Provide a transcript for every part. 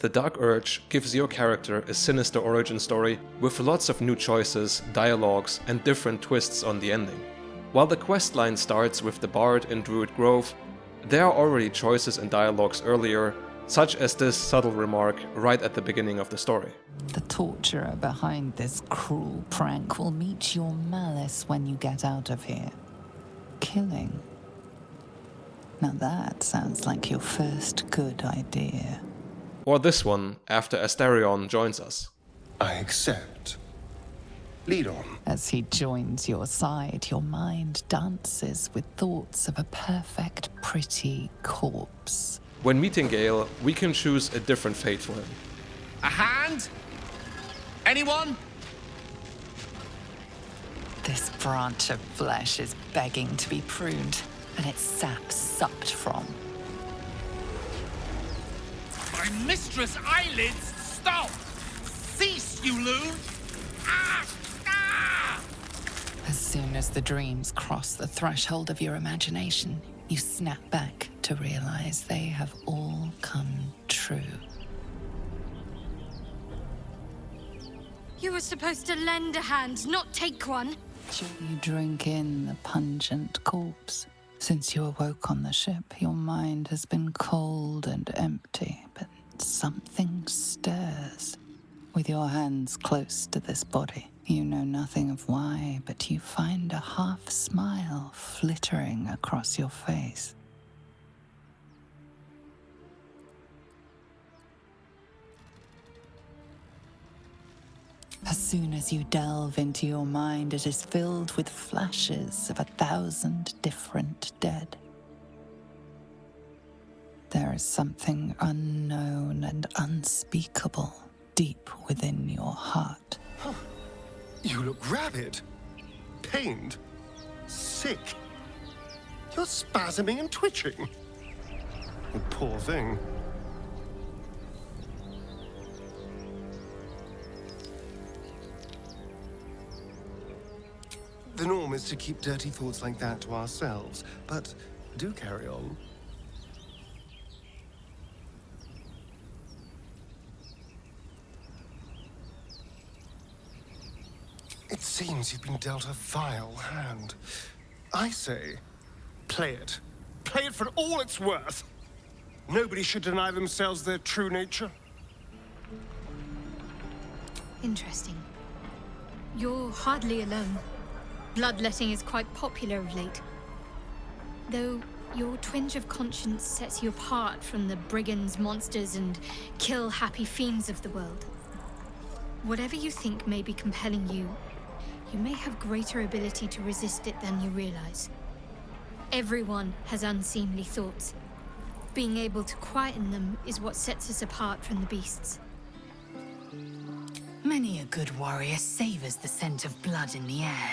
The Dark Urge gives your character a sinister origin story with lots of new choices, dialogues, and different twists on the ending. While the questline starts with the Bard in Druid Grove, there are already choices and dialogues earlier, such as this subtle remark right at the beginning of the story. The torturer behind this cruel prank will meet your malice when you get out of here. Killing. Now that sounds like your first good idea. Or this one, after Astarion joins us. I accept. Lead on. As he joins your side, your mind dances with thoughts of a perfect, pretty corpse. When meeting Gale, we can choose a different fate for him. A hand? Anyone? This branch of flesh is begging to be pruned, and its sap sucked from. My mistress' eyelids! Stop! Cease, you loon! Ah! Ah! As soon as the dreams cross the threshold of your imagination, you snap back to realize they have all come true. You were supposed to lend a hand, not take one. You drink in the pungent corpse. Since you awoke on the ship, your mind has been cold and empty, but something stirs. With your hands close to this body, you know nothing of why, but you find a half smile flittering across your face. As soon as you delve into your mind, it is filled with flashes of 1,000 different dead. There is something unknown and unspeakable deep within your heart. Huh. You look rabid, pained, sick. You're spasming and twitching. You poor thing. The norm is to keep dirty thoughts like that to ourselves, but do carry on. It seems you've been dealt a vile hand. I say, play it. Play it for all it's worth. Nobody should deny themselves their true nature. Interesting. You're hardly alone. Bloodletting is quite popular of late. Though your twinge of conscience sets you apart from the brigands, monsters, and kill-happy fiends of the world. Whatever you think may be compelling you, you may have greater ability to resist it than you realize. Everyone has unseemly thoughts. Being able to quieten them is what sets us apart from the beasts. Many a good warrior savors the scent of blood in the air.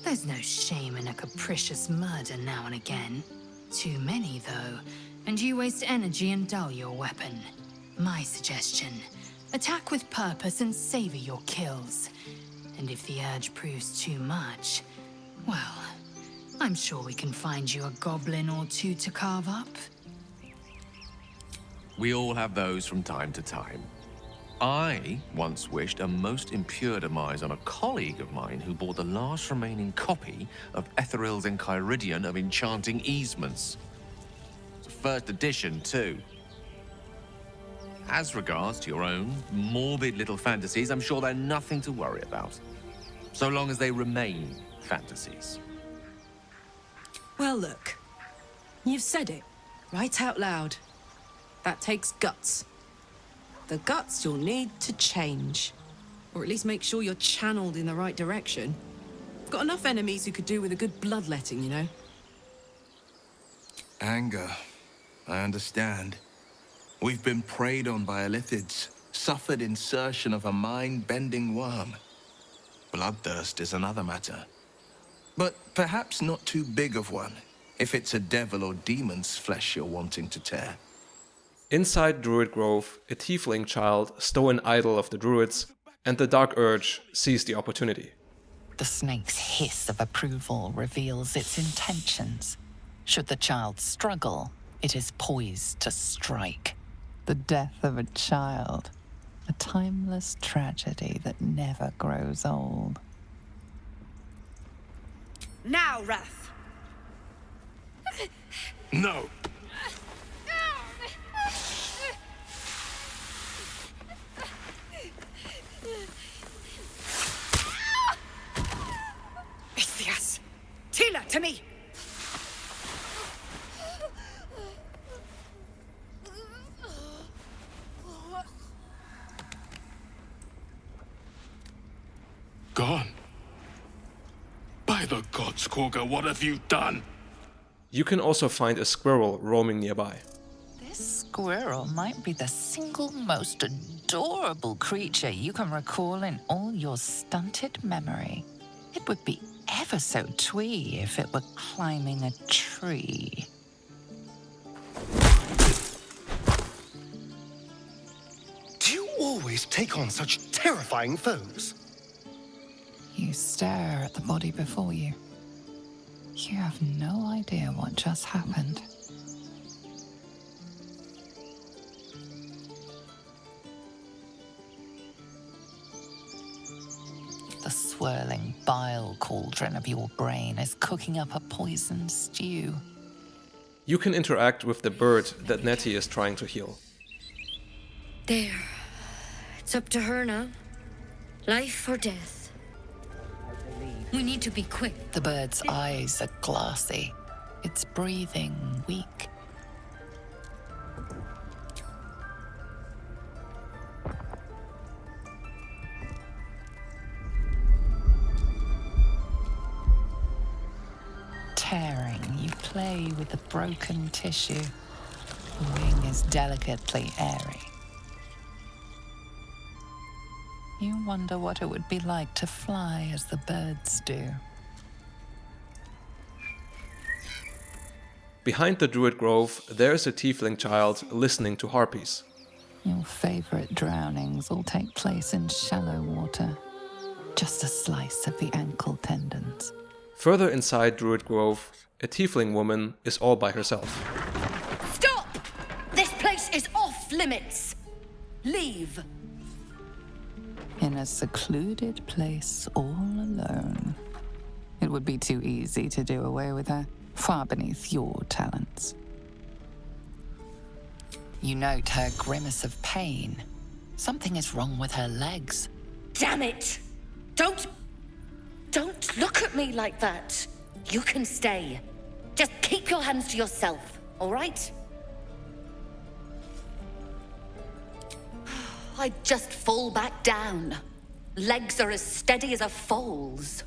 There's no shame in a capricious murder now and again. Too many, though, and you waste energy and dull your weapon. My suggestion, attack with purpose and savor your kills. And if the urge proves too much, well, I'm sure we can find you a goblin or two to carve up. We all have those from time to time. I once wished a most impure demise on a colleague of mine who bought the last remaining copy of Etheril's Enchiridion of Enchanting Easements. It's a first edition, too. As regards to your own morbid little fantasies, I'm sure they're nothing to worry about. So long as they remain fantasies. Well, look. You've said it, right out loud. That takes guts. The guts you'll need to change. Or at least make sure you're channeled in the right direction. I've got enough enemies who could do with a good bloodletting, you know? Anger. I understand. We've been preyed on by Illithids, suffered insertion of a mind-bending worm. Bloodthirst is another matter. But perhaps not too big of one, if it's a devil or demon's flesh you're wanting to tear. Inside Druid Grove, a Tiefling Child stole an idol of the Druids, and the Dark Urge seized the opportunity. The snake's hiss of approval reveals its intentions. Should the child struggle, it is poised to strike. The death of a child. A timeless tragedy that never grows old. Now, Wrath! No! Ithias! Tila, to me! Gone. By the gods, Korga, what have you done? You can also find a squirrel roaming nearby. This squirrel might be the single most adorable creature you can recall in all your stunted memory. It would be ever so twee if it were climbing a tree. Do you always take on such terrifying foes? You stare at the body before you. You have no idea what just happened. The swirling bile cauldron of your brain is cooking up a poison stew. You can interact with the bird that Nettie is trying to heal. There. It's up to her now. Life or death. We need to be quick. The bird's eyes are glassy. Its breathing weak. Tearing, you play with the broken tissue. The wing is delicately airy. You wonder what it would be like to fly as the birds do. Behind the Druid Grove, there is a Tiefling Child listening to Harpies. Your favorite drownings all take place in shallow water. Just a slice of the ankle tendons. Further inside Druid Grove, a Tiefling woman is all by herself. Stop! This place is off limits! Leave! In a secluded place all alone. It would be too easy to do away with her, far beneath your talents. You note her grimace of pain. Something is wrong with her legs. Damn it! Don't look at me like that. You can stay. Just keep your hands to yourself, all right? I'd just fall back down. Legs are as steady as a foal's.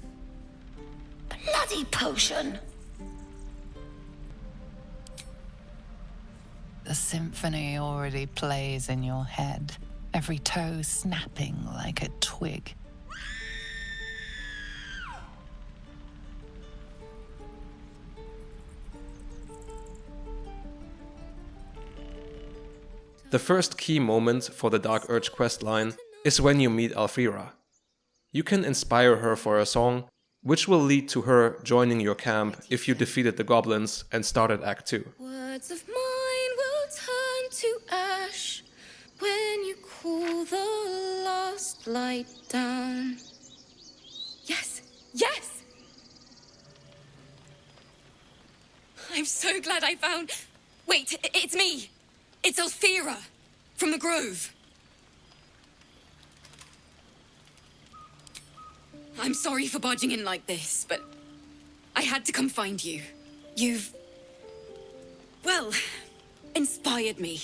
Bloody potion! The symphony already plays in your head, every toe snapping like a twig. The first key moment for the Dark Urge questline is when you meet Alfira. You can inspire her for a song, which will lead to her joining your camp if you defeated the goblins and started Act 2. Words of mine will turn to ash when you cool the last light down. Yes! Yes! I'm so glad I found... Wait, it's me! It's Alfira, from the Grove. I'm sorry for barging in like this, but I had to come find you. You've... well, inspired me.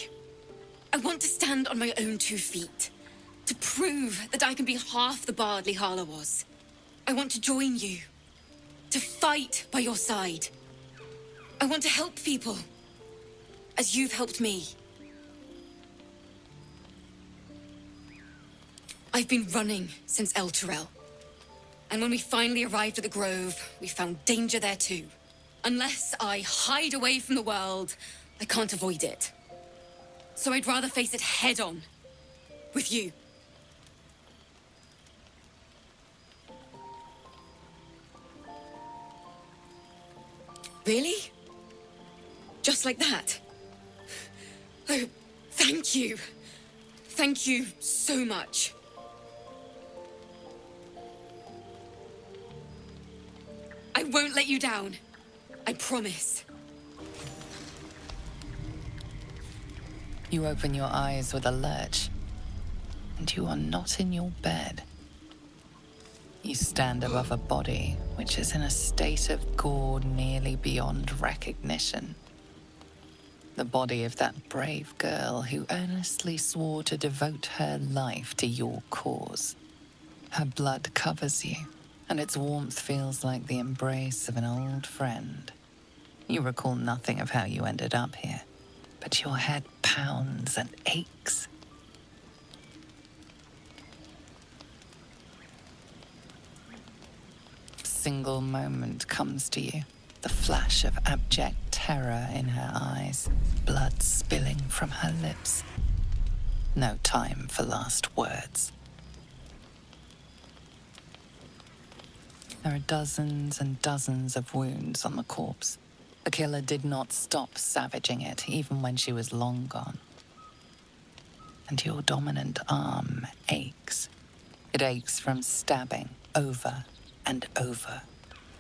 I want to stand on my own 2 feet, to prove that I can be half the Bardley Hala was. I want to join you, to fight by your side. I want to help people, as you've helped me. I've been running since El Turel. And when we finally arrived at the Grove, we found danger there too. Unless I hide away from the world, I can't avoid it. So I'd rather face it head on, with you. Really? Just like that? Oh, Thank you. Thank you so much. I won't let you down. I promise. You open your eyes with a lurch, and you are not in your bed. You stand above a body which is in a state of gore nearly beyond recognition. The body of that brave girl who earnestly swore to devote her life to your cause. Her blood covers you, and its warmth feels like the embrace of an old friend. You recall nothing of how you ended up here, but your head pounds and aches. A single moment comes to you, the flash of abject terror in her eyes, blood spilling from her lips. No time for last words. There are dozens and dozens of wounds on the corpse. The killer did not stop savaging it, even when she was long gone. And your dominant arm aches. It aches from stabbing over and over.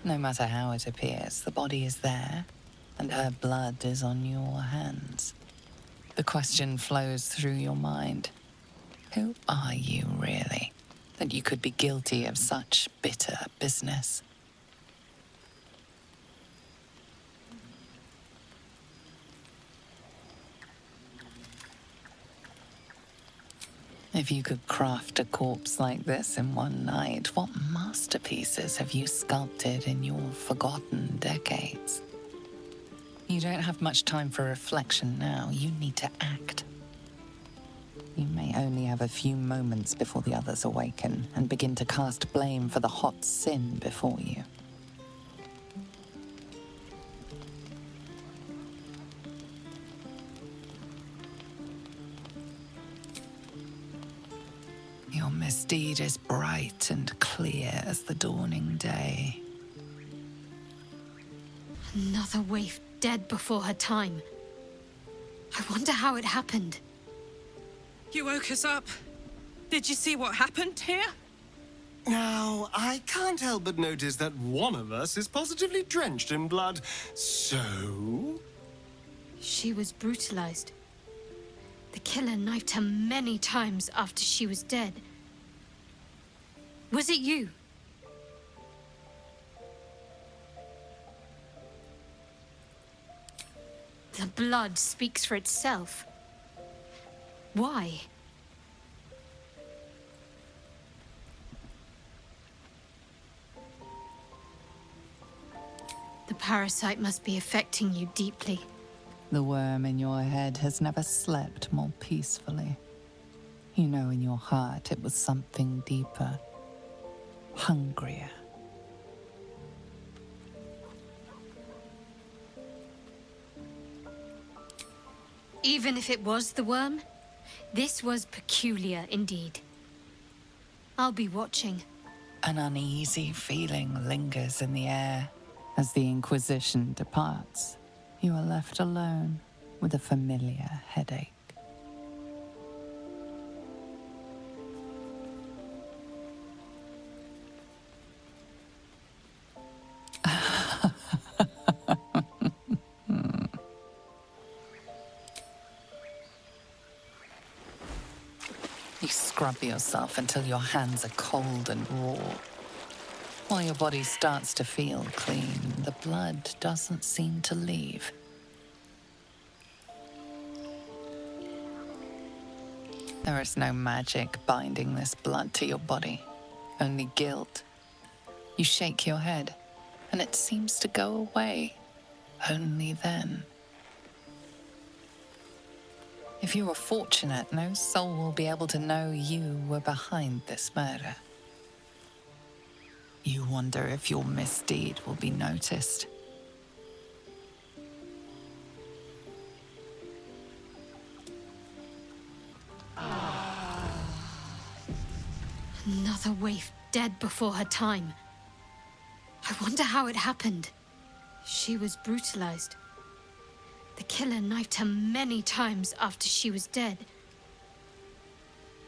No matter how it appears, the body is there, and her blood is on your hands. The question flows through your mind. Who are you, really, that you could be guilty of such bitter business? If you could craft a corpse like this in one night, what masterpieces have you sculpted in your forgotten decades? You don't have much time for reflection now. You need to act. You may only have a few moments before the others awaken and begin to cast blame for the hot sin before you. Your misdeed is bright and clear as the dawning day. Another waif dead before her time. I wonder how it happened. You woke us up. Did you see what happened here? Now, I can't help but notice that one of us is positively drenched in blood. So? She was brutalized. The killer knifed her many times after she was dead. Was it you? The blood speaks for itself. Why? The parasite must be affecting you deeply. The worm in your head has never slept more peacefully. You know in your heart it was something deeper, hungrier. Even if it was the worm, this was peculiar indeed. I'll be watching. An uneasy feeling lingers in the air. As the Inquisition departs, you are left alone with a familiar headache. You scrub yourself until your hands are cold and raw. While your body starts to feel clean, the blood doesn't seem to leave. There is no magic binding this blood to your body, only guilt. You shake your head, and it seems to go away, only then. If you are fortunate, no soul will be able to know you were behind this murder. You wonder if your misdeed will be noticed. Another waif dead before her time. I wonder how it happened. She was brutalized. The killer knifed her many times after she was dead.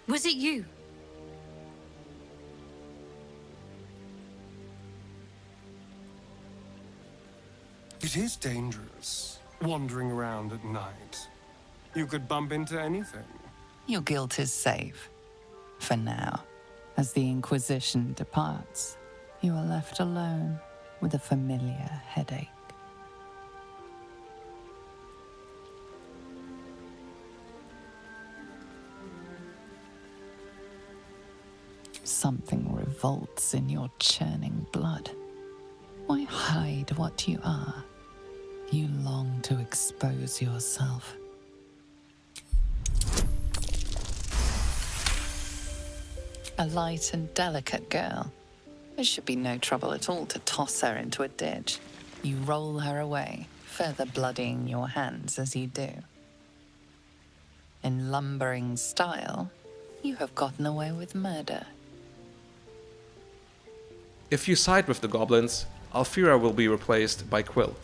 Was it you? It is dangerous, wandering around at night. You could bump into anything. Your guilt is safe. For now. As the Inquisition departs, you are left alone with a familiar headache. Something revolts in your churning blood. Why hide what you are? You long to expose yourself. A light and delicate girl. There should be no trouble at all to toss her into a ditch. You roll her away, further bloodying your hands as you do. In lumbering style, you have gotten away with murder. If you side with the goblins, Alfira will be replaced by Quil.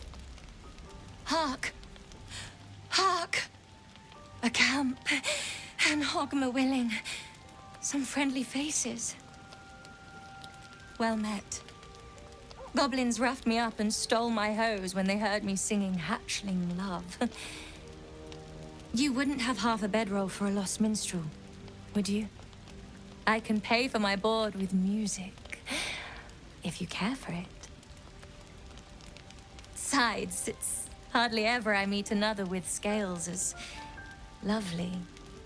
Hark! Hark! A camp, and Hogma willing. Some friendly faces. Well met. Goblins roughed me up and stole my hose when they heard me singing hatchling love. You wouldn't have half a bedroll for a lost minstrel, would you? I can pay for my board with music, if you care for it. Besides, it's hardly ever I meet another with scales as lovely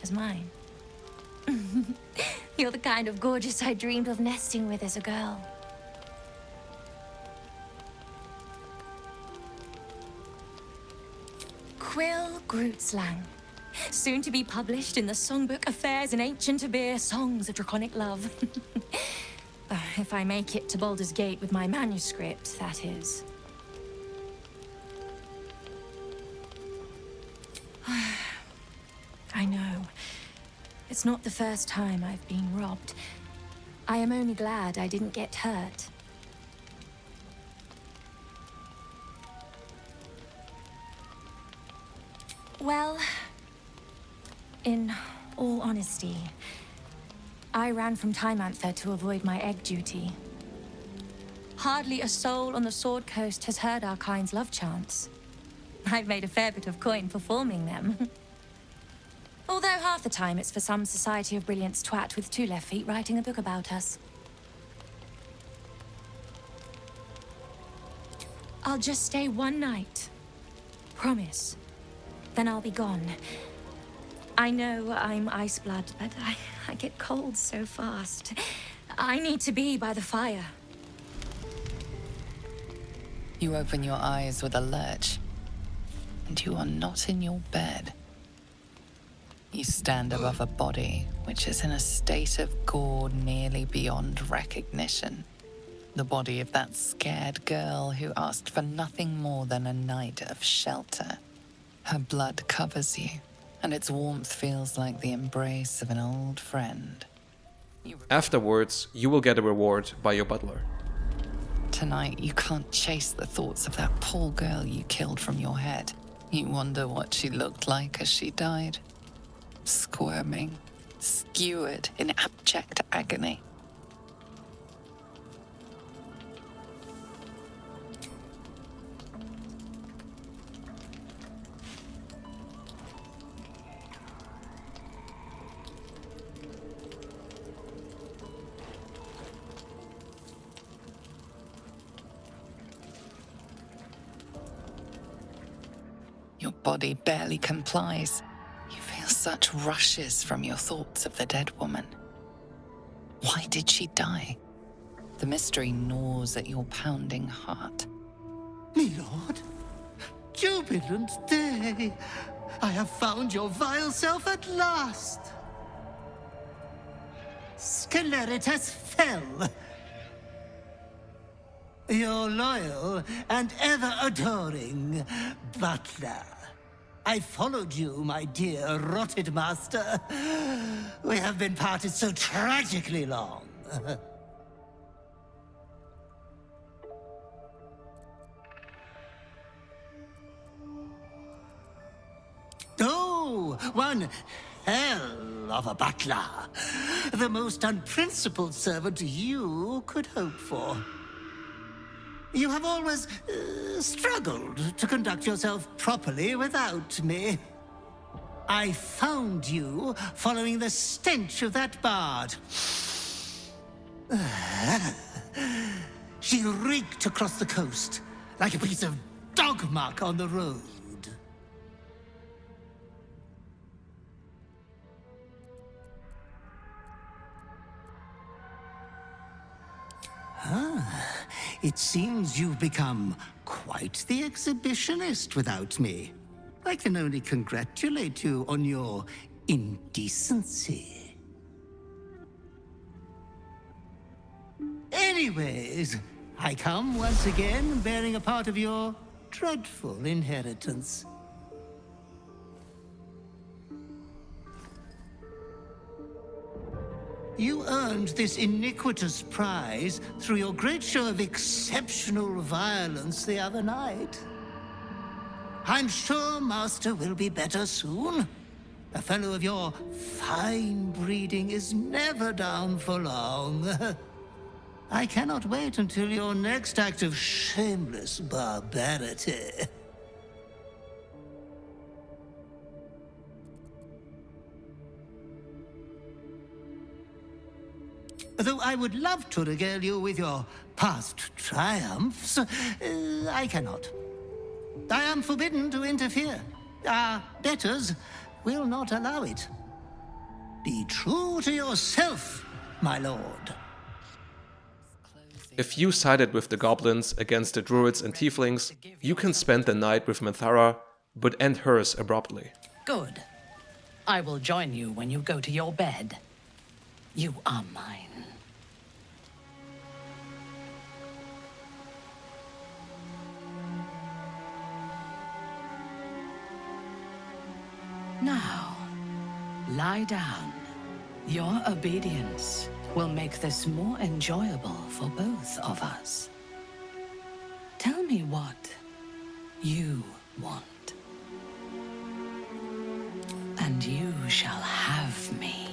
as mine. You're the kind of gorgeous I dreamed of nesting with as a girl. Quil Grootslang, soon to be published in the songbook Affairs in Ancient Abir, Songs of Draconic Love. If I make it to Baldur's Gate with my manuscript, that is. I know. It's not the first time I've been robbed. I am only glad I didn't get hurt. Well, in all honesty, I ran from Timantha to avoid my egg duty. Hardly a soul on the Sword Coast has heard our kind's love chants. I've made a fair bit of coin performing them. Although half the time it's for some Society of Brilliance twat with 2 left feet writing a book about us. I'll just stay one night. Promise. Then I'll be gone. I know I'm ice blood, but I get cold so fast. I need to be by the fire. You open your eyes with a lurch, and you are not in your bed. You stand above a body which is in a state of gore nearly beyond recognition. The body of that scared girl who asked for nothing more than a night of shelter. Her blood covers you, and its warmth feels like the embrace of an old friend. Afterwards, you will get a reward by your butler. Tonight, you can't chase the thoughts of that poor girl you killed from your head. You wonder what she looked like as she died. Squirming, skewered in abject agony. Your body barely complies. You feel such rushes from your thoughts of the dead woman. Why did she die? The mystery gnaws at your pounding heart. Me lord, jubilant day! I have found your vile self at last! Sceleritas fell! Your loyal and ever-adoring Butler. I followed you, my dear rotted master. We have been parted so tragically long. one hell of a butler. The most unprincipled servant you could hope for. You have always struggled to conduct yourself properly without me. I found you following the stench of that bard. She reeked across the coast like a piece of dog muck on the road. It seems you've become quite the exhibitionist without me. I can only congratulate you on your indecency. Anyways, I come once again bearing a part of your dreadful inheritance. You earned this iniquitous prize through your great show of exceptional violence the other night. I'm sure Master will be better soon. A fellow of your fine breeding is never down for long. I cannot wait until your next act of shameless barbarity. Though I would love to regale you with your past triumphs, I cannot. I am forbidden to interfere. Our betters will not allow it. Be true to yourself, my lord. If you sided with the goblins against the druids and tieflings, you can spend the night with Minthara, but end hers abruptly. Good. I will join you when you go to your bed. You are mine. Now, lie down. Your obedience will make this more enjoyable for both of us. Tell me what you want, and you shall have me.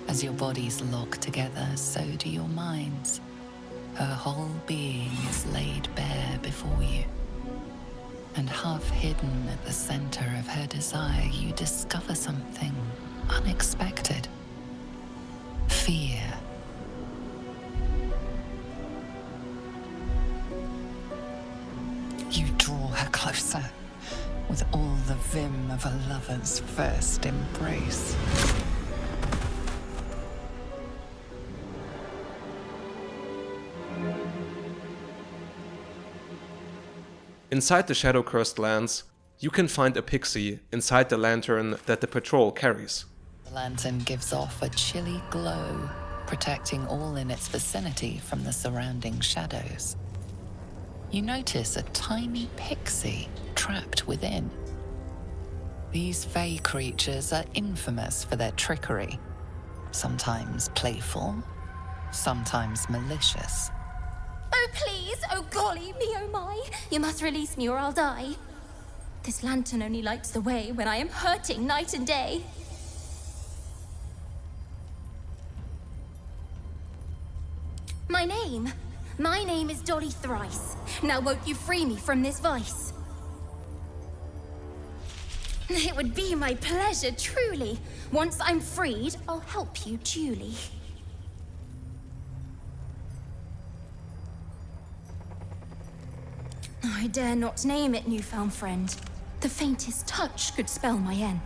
As your bodies lock together, so do your minds. Her whole being is laid bare before you. And half hidden at the center of her desire, you discover something unexpected. Fear. You draw her closer, with all the vim of a lover's first embrace. Inside the shadow-cursed lands, you can find a Pixie inside the lantern that the patrol carries. The lantern gives off a chilly glow, protecting all in its vicinity from the surrounding shadows. You notice a tiny Pixie trapped within. These fey creatures are infamous for their trickery, sometimes playful, sometimes malicious. Oh, please! Oh, golly me, oh my! You must release me or I'll die. This lantern only lights the way when I am hurting night and day. My name is Dolly Thrice. Now won't you free me from this vice? It would be my pleasure, truly. Once I'm freed, I'll help you duly. I dare not name it, newfound friend. The faintest touch could spell my end.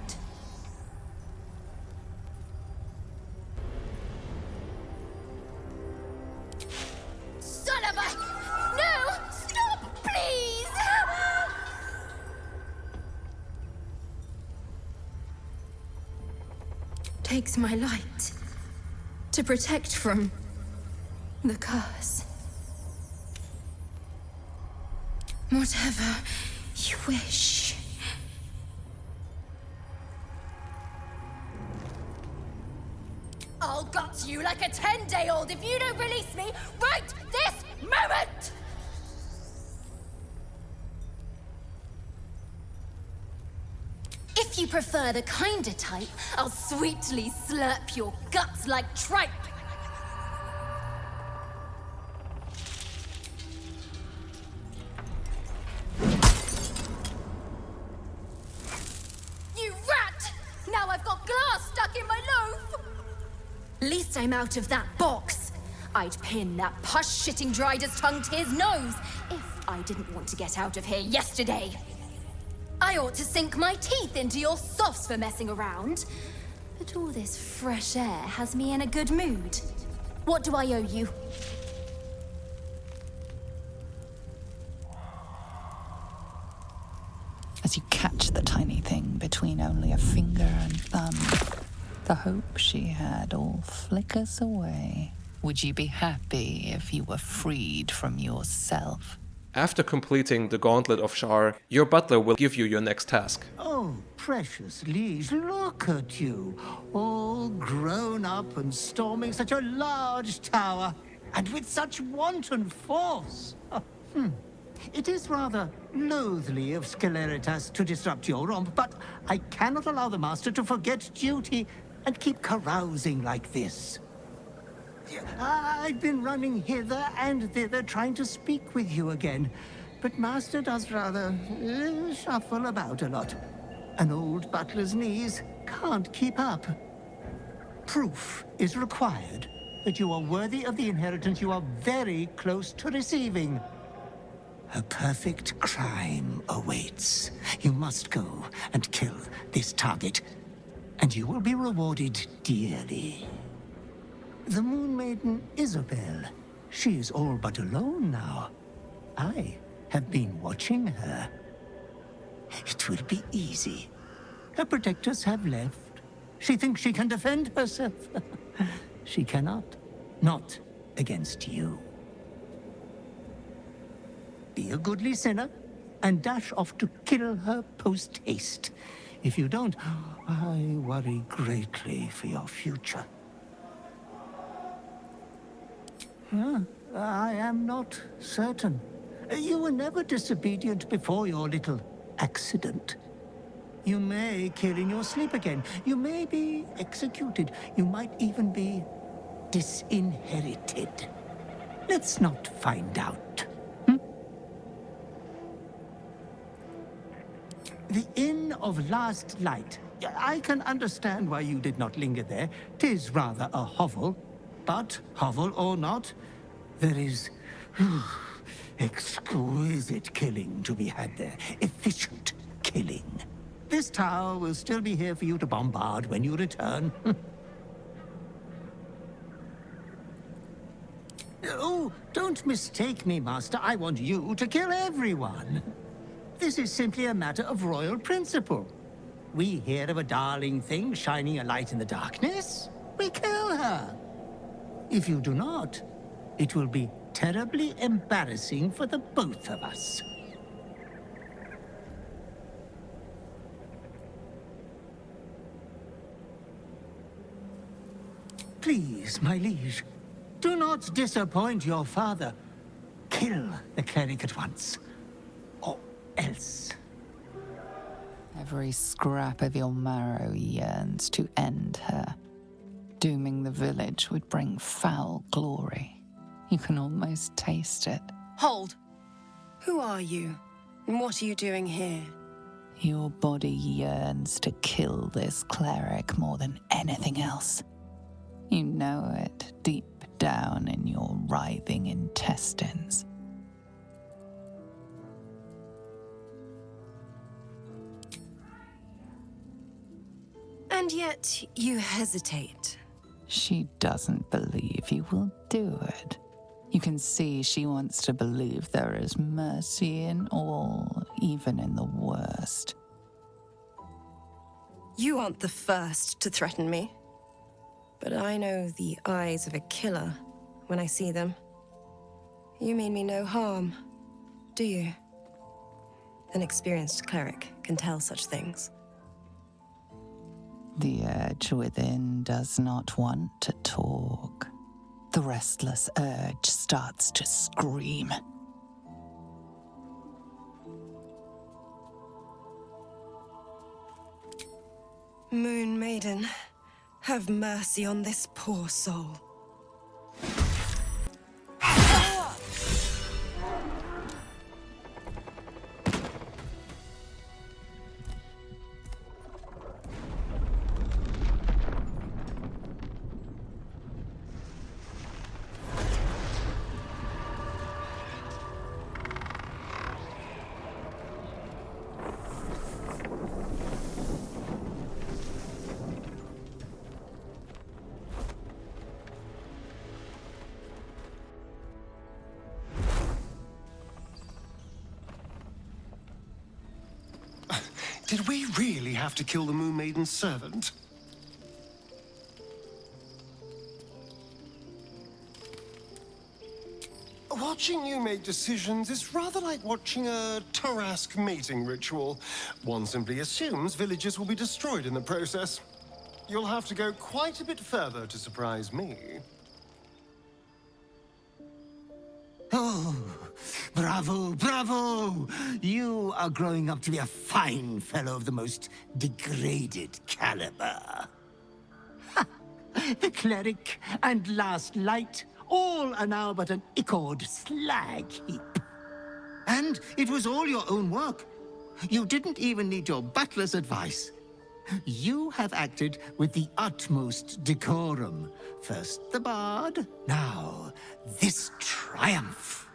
Son of a... No! Stop, please! Takes my light to protect from the curse. Whatever you wish. I'll gut you like a 10-day-old if you don't release me right this moment! If you prefer the kinder type, I'll sweetly slurp your guts like tripe. You rat! Now I've got glass stuck in my loaf! Least I'm out of that box. I'd pin that push-shitting Dryder's tongue to his nose if I didn't want to get out of here yesterday. I ought to sink my teeth into your softs for messing around. But all this fresh air has me in a good mood. What do I owe you? As you catch the tiny thing between only a finger and thumb, the hope she had all flickers away. Would you be happy if you were freed from yourself? After completing the Gauntlet of Shar, your butler will give you your next task. Oh, precious liege, look at you, all grown up and storming such a large tower, and with such wanton force. It is rather loathly of Sceleritas to disrupt your romp, but I cannot allow the Master to forget duty and keep carousing like this. I've been running hither and thither trying to speak with you again, but Master does rather shuffle about a lot. An old butler's knees can't keep up. Proof is required that you are worthy of the inheritance you are very close to receiving. A perfect crime awaits. You must go and kill this target, and you will be rewarded dearly. The Moon Maiden Isobel. She is all but alone now. I have been watching her. It will be easy. Her protectors have left. She thinks she can defend herself. She cannot. Not against you. Be a goodly sinner and dash off to kill her post-haste. If you don't, I worry greatly for your future. I am not certain. You were never disobedient before your little accident. You may kill in your sleep again. You may be executed. You might even be disinherited. Let's not find out. The Inn of Last Light. I can understand why you did not linger there. 'Tis rather a hovel. But, hovel or not, there is exquisite killing to be had there. Efficient killing. This tower will still be here for you to bombard when you return. Oh, don't mistake me, Master. I want you to kill everyone. This is simply a matter of royal principle. We hear of a darling thing shining a light in the darkness. We kill her. If you do not, it will be terribly embarrassing for the both of us. Please, my liege, do not disappoint your father. Kill the cleric at once, or else. Every scrap of your marrow yearns to end her. Dooming the village would bring foul glory. You can almost taste it. Hold! Who are you? And what are you doing here? Your body yearns to kill this cleric more than anything else. You know it deep down in your writhing intestines. And yet you hesitate. She doesn't believe you will do it. You can see she wants to believe there is mercy in all, even in the worst. You aren't the first to threaten me. But I know the eyes of a killer when I see them. You mean me no harm, do you? An experienced cleric can tell such things. The urge within does not want to talk. The restless urge starts to scream. Moon Maiden, have mercy on this poor soul. Did we really have to kill the Moon Maiden's servant? Watching you make decisions is rather like watching a Tarask mating ritual. One simply assumes villages will be destroyed in the process. You'll have to go quite a bit further to surprise me. Oh, bravo, bravo! You are growing up to be a fine fellow of the most degraded caliber. Ha! The cleric and last light, all are now but an ichord slag heap. And it was all your own work. You didn't even need your butler's advice. You have acted with the utmost decorum. First the bard, now this triumph.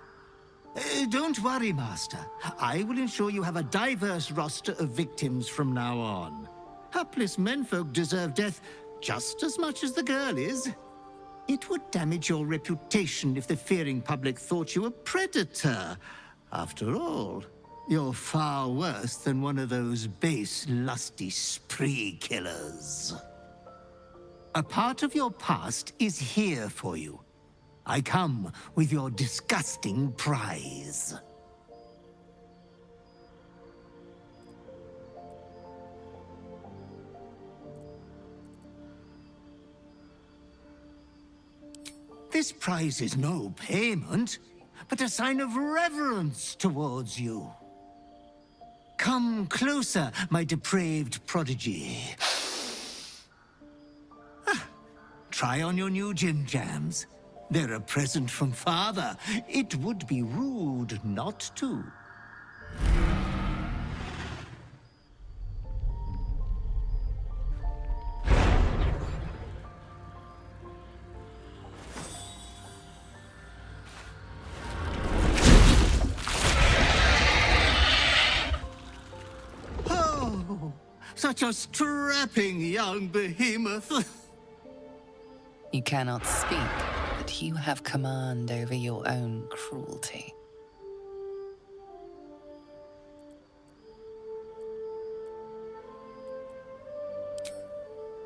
Don't worry, Master. I will ensure you have a diverse roster of victims from now on. Hapless menfolk deserve death just as much as the girl is. It would damage your reputation if the fearing public thought you a predator. After all, you're far worse than one of those base, lusty spree killers. A part of your past is here for you. I come with your disgusting prize. This prize is no payment, but a sign of reverence towards you. Come closer, my depraved prodigy. Try on your new gym jams. They're a present from Father. It would be rude not to. Oh, such a strapping young behemoth. You cannot speak, but you have command over your own cruelty.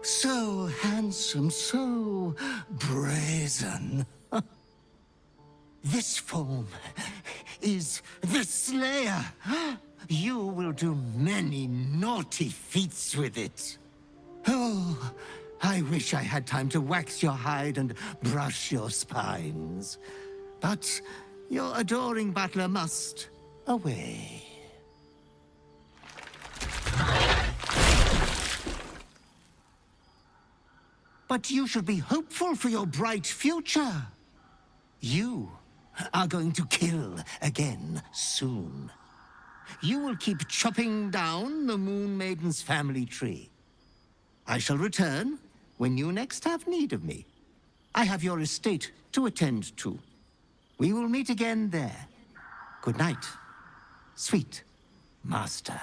So handsome, so brazen. This form is the Slayer. You will do many naughty feats with it. Oh, I wish I had time to wax your hide and brush your spines. But your adoring butler must away. But you should be hopeful for your bright future. You are going to kill again soon. You will keep chopping down the Moon Maiden's family tree. I shall return when you next have need of me. I have your estate to attend to. We will meet again there. Good night, sweet master.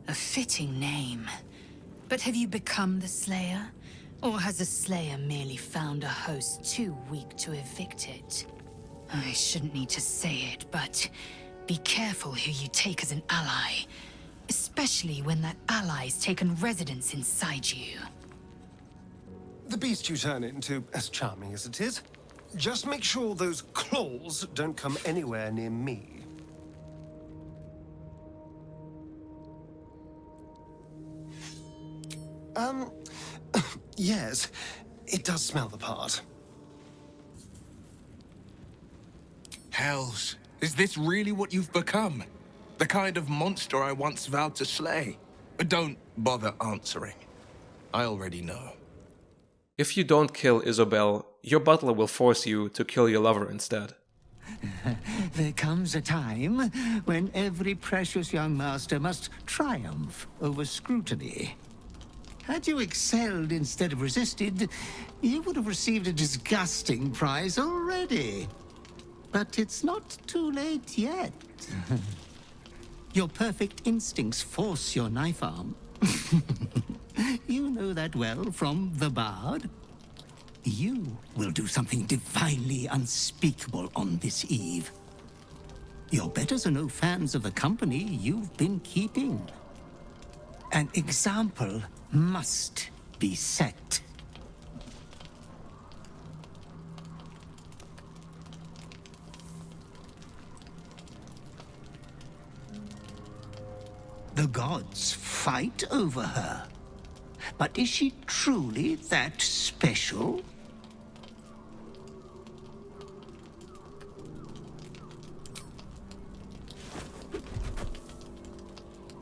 A fitting name. But have you become the Slayer? Or has the Slayer merely found a host too weak to evict it? I shouldn't need to say it, but be careful who you take as an ally. Especially when that ally's taken residence inside you. The beast you turn into, as charming as it is, just make sure those claws don't come anywhere near me. Yes, it does smell the part. Hells, Is this really what you've become? The kind of monster I once vowed to slay? Don't bother answering. I already know. If you don't kill Isobel, your butler will force you to kill your lover instead. There comes a time when every precious young master must triumph over scrutiny. Had you excelled instead of resisted, you would have received a disgusting prize already. But it's not too late yet. Your perfect instincts force your knife arm. You know that well from the Bard. You will do something divinely unspeakable on this eve. Your betters are no fans of the company you've been keeping. An example must be set. The gods fight over her. But is she truly that special?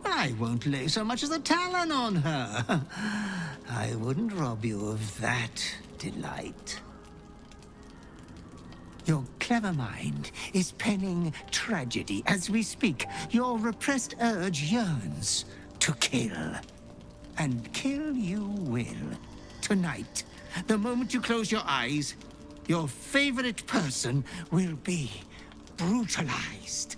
I won't lay so much as a talon on her. I wouldn't rob you of that delight. Your clever mind is penning tragedy as we speak. Your repressed urge yearns to kill. And kill you will. Tonight, the moment you close your eyes, your favorite person will be brutalized.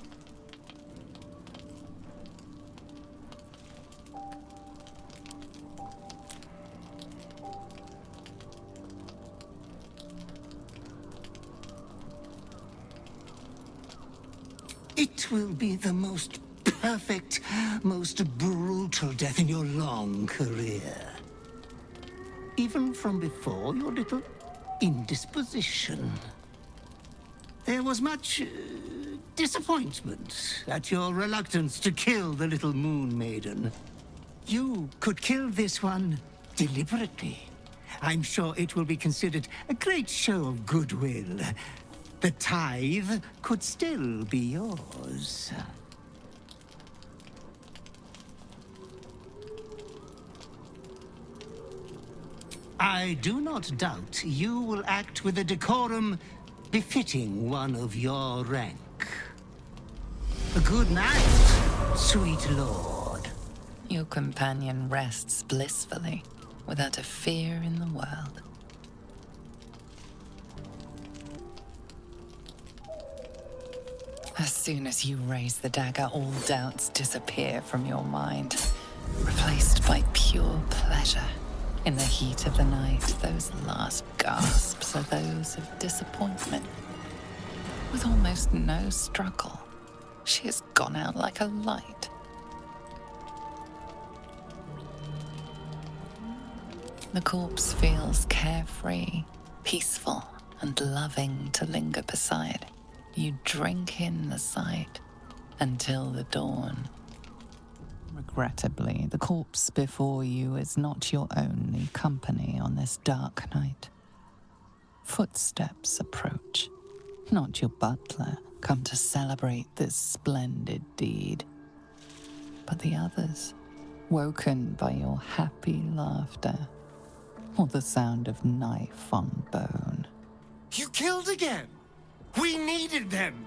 It will be the most perfect, most brutal death in your long career. Even from before your little indisposition. There was much disappointment at your reluctance to kill the little moon maiden. You could kill this one deliberately. I'm sure it will be considered a great show of goodwill. The tithe could still be yours. I do not doubt you will act with a decorum befitting one of your rank. Good night, sweet lord. Your companion rests blissfully, without a fear in the world. As soon as you raise the dagger, all doubts disappear from your mind, replaced by pure pleasure. In the heat of the night, those last gasps are those of disappointment. With almost no struggle, she has gone out like a light. The corpse feels carefree, peaceful, and loving to linger beside. You drink in the sight until the dawn. Regrettably, the corpse before you is not your only company on this dark night. Footsteps approach, not your butler, come to celebrate this splendid deed, but the others, woken by your happy laughter, or the sound of knife on bone. You killed again! We needed them!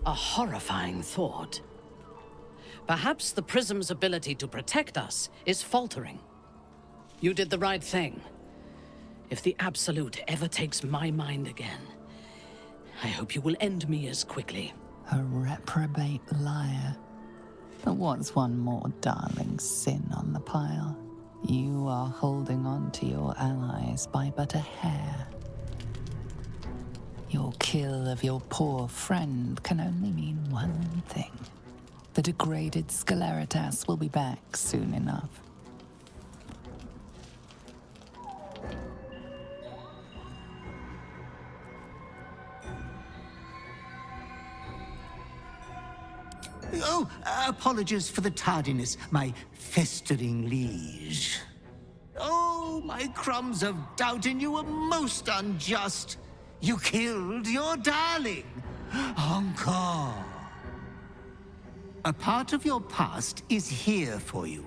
A horrifying thought. Perhaps the prism's ability to protect us is faltering. You did the right thing. If the Absolute ever takes my mind again, I hope you will end me as quickly. A reprobate liar. But what's one more darling sin on the pile? You are holding on to your allies by but a hair. Your kill of your poor friend can only mean one thing. The degraded Sceleritas will be back soon enough. Oh, apologies for the tardiness, my festering liege. Oh, all my crumbs of doubt in you were most unjust. You killed your darling, Encore. A part of your past is here for you.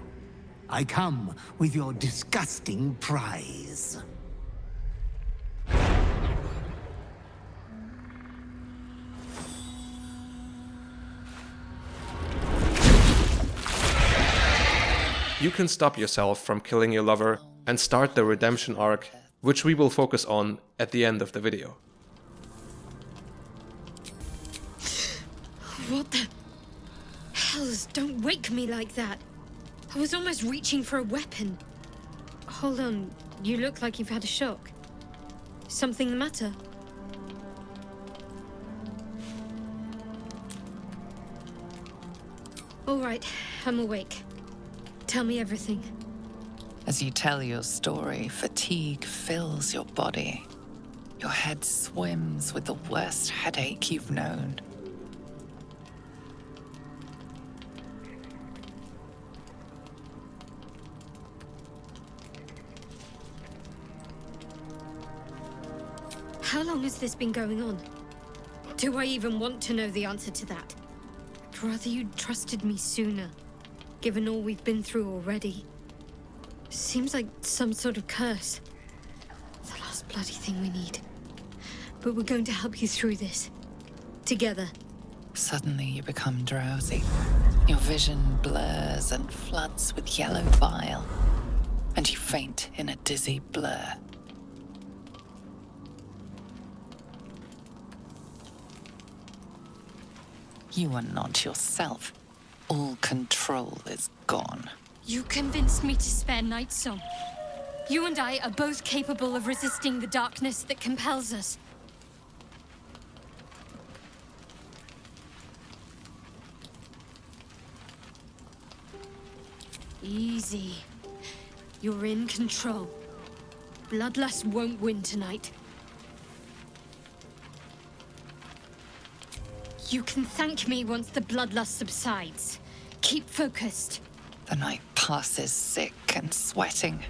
I come with your disgusting prize. You can stop yourself from killing your lover and start the redemption arc, which we will focus on at the end of the video. What the hells? Don't wake me like that. I was almost reaching for a weapon. Hold on, you look like you've had a shock. Something the matter? All right, I'm awake. Tell me everything. As you tell your story, fatigue fills your body. Your head swims with the worst headache you've known. How long has this been going on? Do I even want to know the answer to that? I'd rather you'd trusted me sooner, given all we've been through already. Seems like some sort of curse. The last bloody thing we need. But we're going to help you through this. Together. Suddenly you become drowsy. Your vision blurs and floods with yellow bile. And you faint in a dizzy blur. You are not yourself. All control is gone. You convinced me to spare Night Song. You and I are both capable of resisting the darkness that compels us. Easy. You're in control. Bloodlust won't win tonight. You can thank me once the bloodlust subsides. Keep focused. The night passes sick and sweating,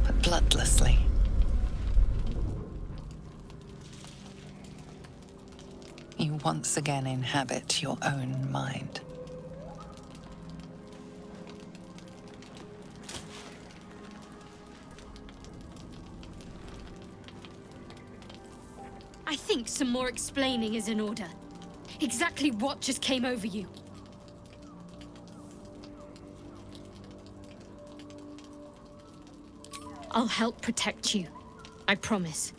but bloodlessly. You once again inhabit your own mind. I think some more explaining is in order. Exactly what just came over you? I'll help protect you. I promise.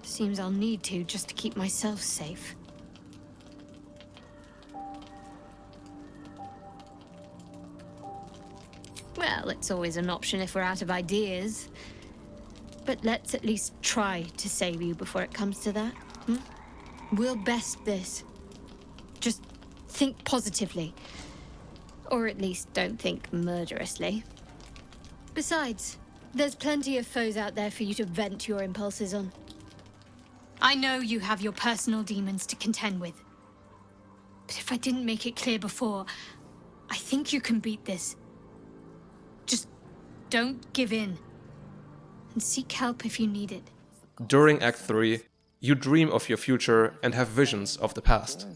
Seems I'll need to just to keep myself safe. Well, it's always an option if we're out of ideas. But let's at least try to save you before it comes to that. We'll best this. Just think positively. Or at least don't think murderously. Besides, there's plenty of foes out there for you to vent your impulses on. I know you have your personal demons to contend with. But if I didn't make it clear before, I think you can beat this. Just don't give in. And seek help if you need it. During Act 3, you dream of your future and have visions of the past.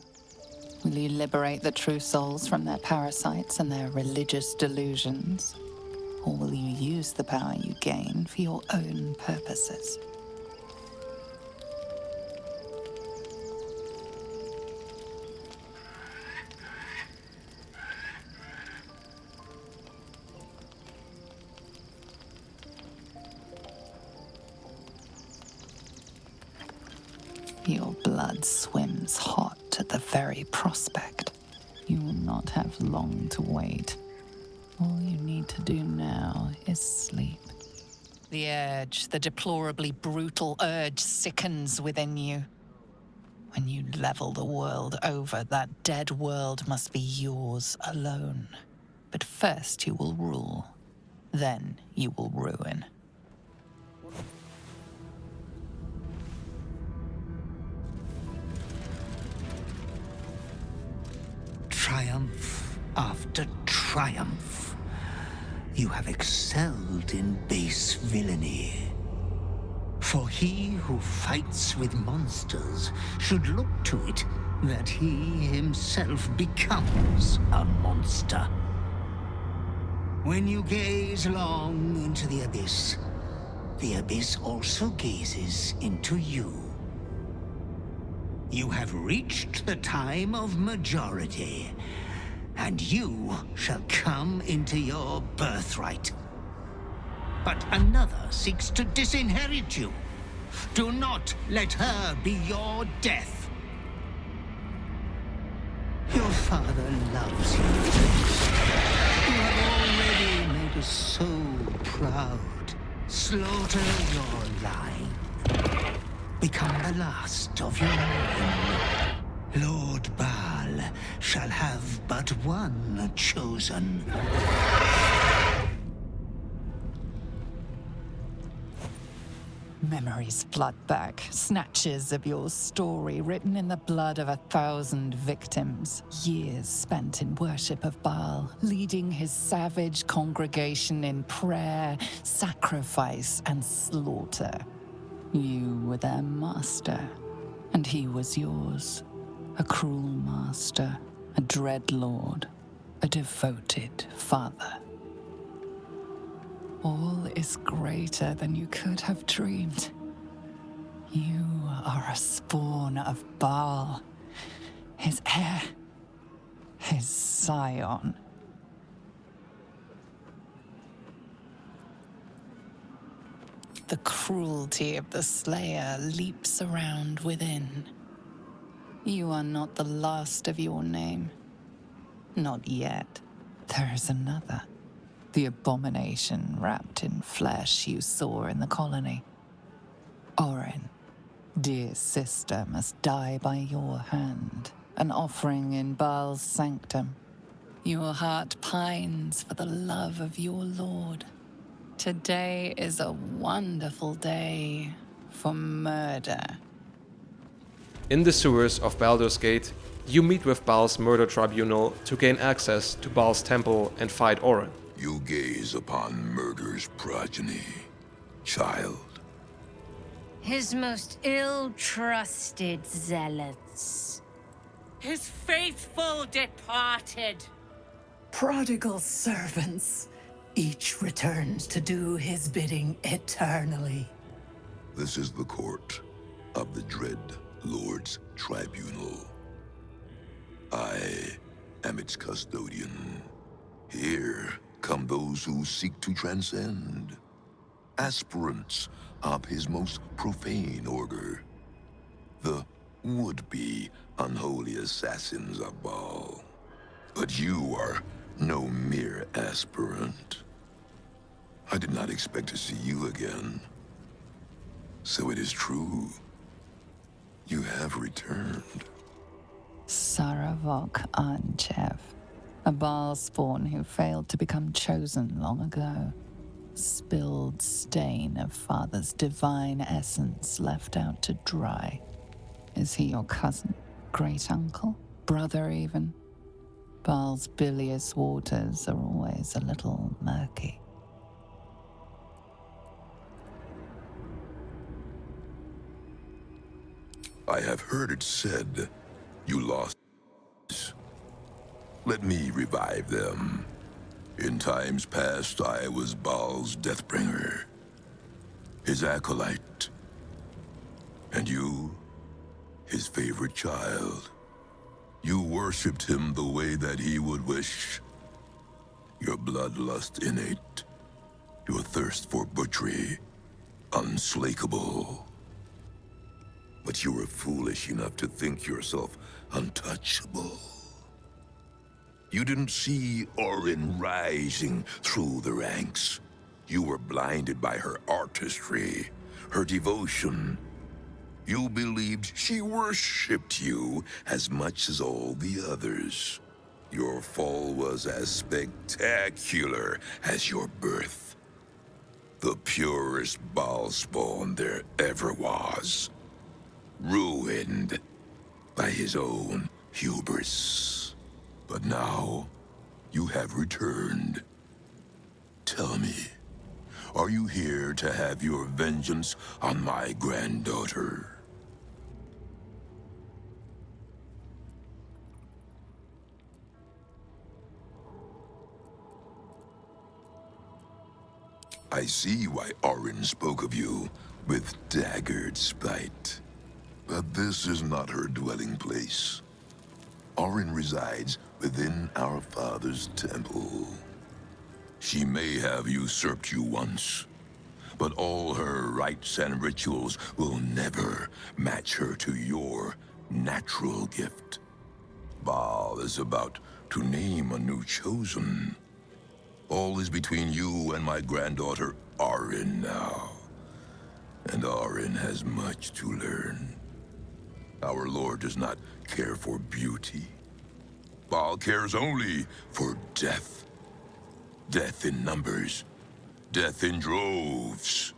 Will you liberate the true souls from their parasites and their religious delusions? Or will you use the power you gain for your own purposes? Your blood swims hot at the very prospect. You will not have long to wait. All you need to do now is sleep. The urge, the deplorably brutal urge, sickens within you. When you level the world over, that dead world must be yours alone. But first you will rule. Then you will ruin. Triumph after triumph. you have excelled in base villainy. For he who fights with monsters should look to it that he himself becomes a monster. When you gaze long into the abyss also gazes into you. You have reached the time of majority, and you shall come into your birthright. But another seeks to disinherit you. Do not let her be your death. Your father loves you. You have already made us so proud. Slaughter your line. Become the last of your line. Lord Bhaal shall have but one chosen. Memories flood back, snatches of your story written in the blood of 1,000 victims. Years spent in worship of Bhaal, leading his savage congregation in prayer, sacrifice, and slaughter. You were their master, and he was yours. A cruel master, a dread lord, a devoted father. All is greater than you could have dreamed. You are a spawn of Bhaal, his heir, his scion. The cruelty of the Slayer leaps around within. You are not the last of your name. Not yet. There is another. The abomination wrapped in flesh you saw in the colony. Orin, dear sister, must die by your hand, an offering in Bhaal's sanctum. Your heart pines for the love of your lord. Today is a wonderful day for murder. In the sewers of Baldur's Gate, you meet with Bhaal's murder tribunal to gain access to Bhaal's temple and fight Orin. You gaze upon murder's progeny, child. His most ill-trusted zealots. His faithful departed. Prodigal servants. Each returns to do his bidding eternally. This is the court of the Dread Lord's Tribunal. I am its custodian. Here come those who seek to transcend, aspirants of his most profane order, the would-be unholy assassins of Bhaal. But you are no mere aspirant. I did not expect to see you again. So it is true. You have returned. Sarevok Anchev, a Bhaal spawn who failed to become chosen long ago. Spilled stain of father's divine essence left out to dry. Is he your cousin? Great-uncle? Brother even? Bhaal's bilious waters are always a little murky. I have heard it said you lost. Let me revive them. In times past, I was Bhaal's Deathbringer, his acolyte. And you, his favorite child. You worshipped him the way that he would wish. Your bloodlust innate, your thirst for butchery, unslakable. But you were foolish enough to think yourself untouchable. You didn't see Orin rising through the ranks. You were blinded by her artistry, her devotion. You believed she worshipped you as much as all the others. Your fall was as spectacular as your birth. The purest Bhaal spawn there ever was. Ruined by his own hubris. But now, you have returned. Tell me, are you here to have your vengeance on my granddaughter? I see why Orin spoke of you with daggered spite. But this is not her dwelling place. Orin resides within our father's temple. She may have usurped you once, but all her rites and rituals will never match her to your natural gift. Bhaal is about to name a new chosen. All is between you and my granddaughter, Orin, now. And Orin has much to learn. Our Lord does not care for beauty. Bhaal cares only for death. Death in numbers. Death in droves.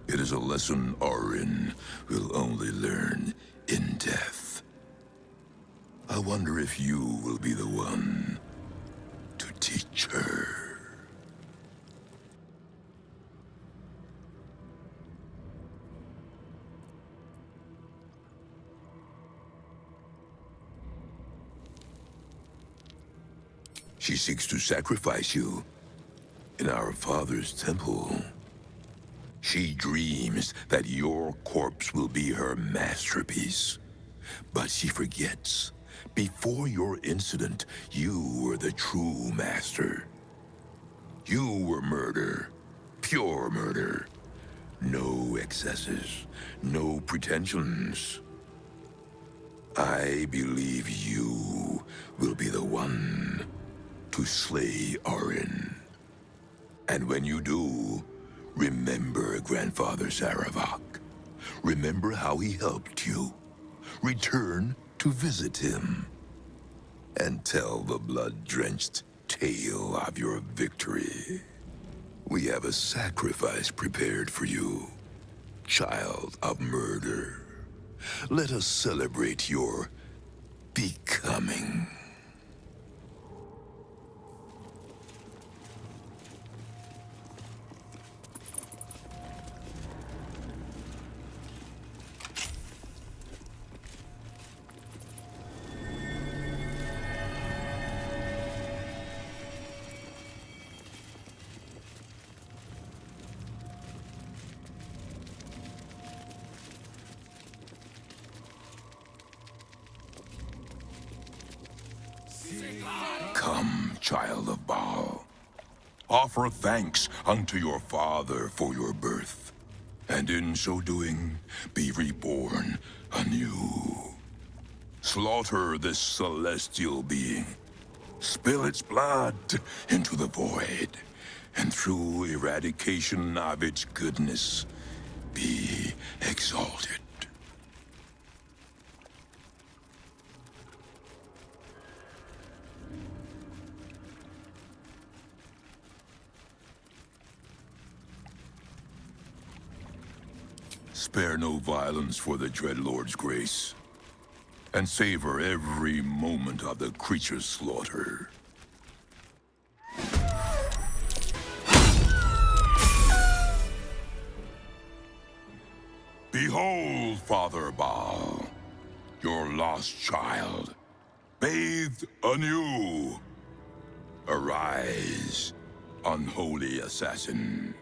It is a lesson Orin will only learn in death. I wonder if you will be the one to teach her. She seeks to sacrifice you in our father's temple. She dreams that your corpse will be her masterpiece. But she forgets, before your incident, you were the true master. You were murder, pure murder. No excesses, no pretensions. I believe you will be the one to slay Orin. And when you do, remember Grandfather Sarevok. Remember how he helped you. Return to visit him. And tell the blood-drenched tale of your victory. We have a sacrifice prepared for you, child of murder. Let us celebrate your becoming. Come, child of Bhaal. Offer thanks unto your father for your birth, and in so doing, be reborn anew. Slaughter this celestial being. Spill its blood into the void, and through eradication of its goodness, be exalted. Spare no violence for the Dreadlord's grace, and savor every moment of the creature's slaughter. Behold, Father Bhaal, your lost child, bathed anew. Arise, unholy assassin.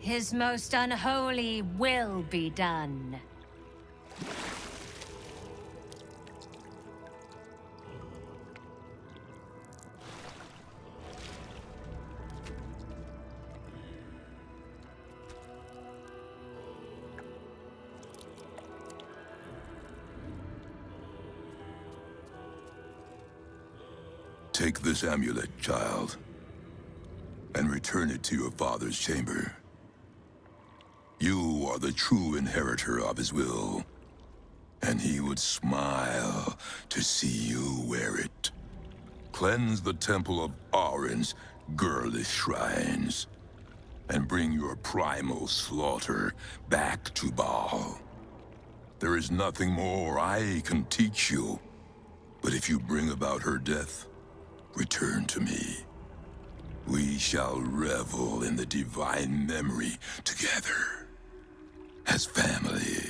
His most unholy will be done. Take this amulet, child, and return it to your father's chamber. You are the true inheritor of his will, and he would smile to see you wear it. Cleanse the temple of Orin's girlish shrines, and bring your primal slaughter back to Bhaal. There is nothing more I can teach you, but if you bring about her death, return to me. We shall revel in the divine memory together, as family.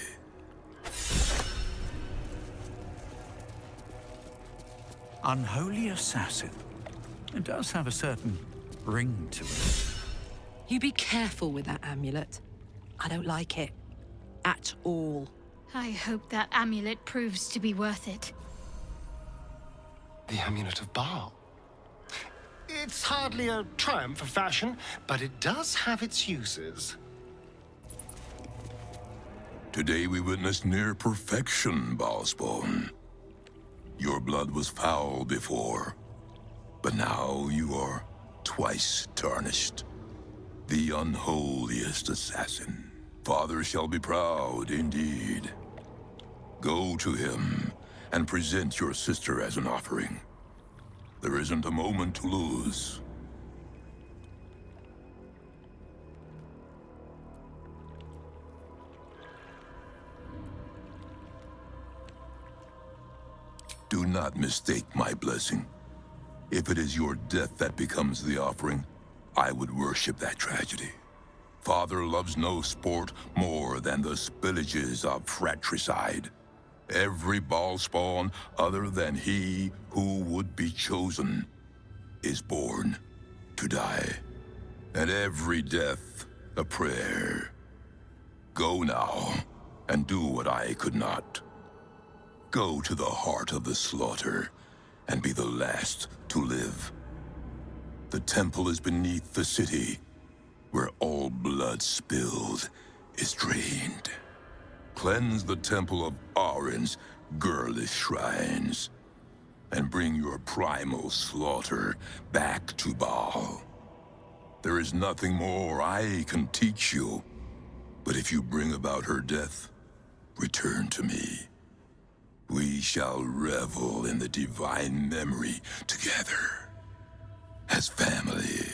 Unholy assassin. It does have a certain ring to it. You be careful with that amulet. I don't like it. At all. I hope that amulet proves to be worth it. The Amulet of Bhaal. It's hardly a triumph of fashion, but it does have its uses. Today we witnessed near perfection, Bhaalspawn. Your blood was foul before, but now you are twice tarnished. The unholiest assassin. Father shall be proud indeed. Go to him and present your sister as an offering. There isn't a moment to lose. Do not mistake my blessing. If it is your death that becomes the offering, I would worship that tragedy. Father loves no sport more than the spillages of fratricide. Every Bhaalspawn other than he who would be chosen is born to die. And every death a prayer. Go now and do what I could not. Go to the heart of the slaughter and be the last to live. The temple is beneath the city, where all blood spilled is drained. Cleanse the temple of Orin's girlish shrines, and bring your primal slaughter back to Bhaal. There is nothing more I can teach you, but if you bring about her death, return to me. We shall revel in the divine memory together, as family.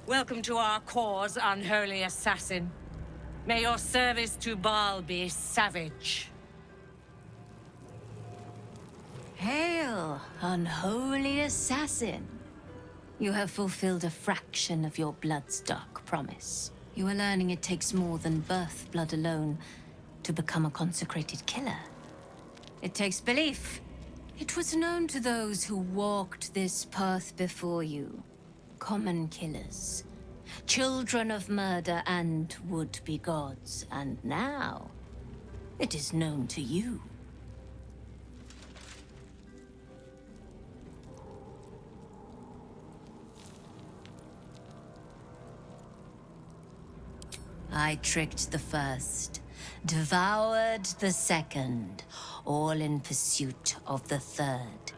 Welcome to our cause, unholy assassin. May your service to Bhaal be savage. Hail, unholy assassin. You have fulfilled a fraction of your bloodstock promise. You are learning it takes more than birth blood alone to become a consecrated killer. It takes belief. It was known to those who walked this path before you. Common killers. Children of murder and would-be gods. And now, it is known to you. I tricked the first, devoured the second, all in pursuit of the third,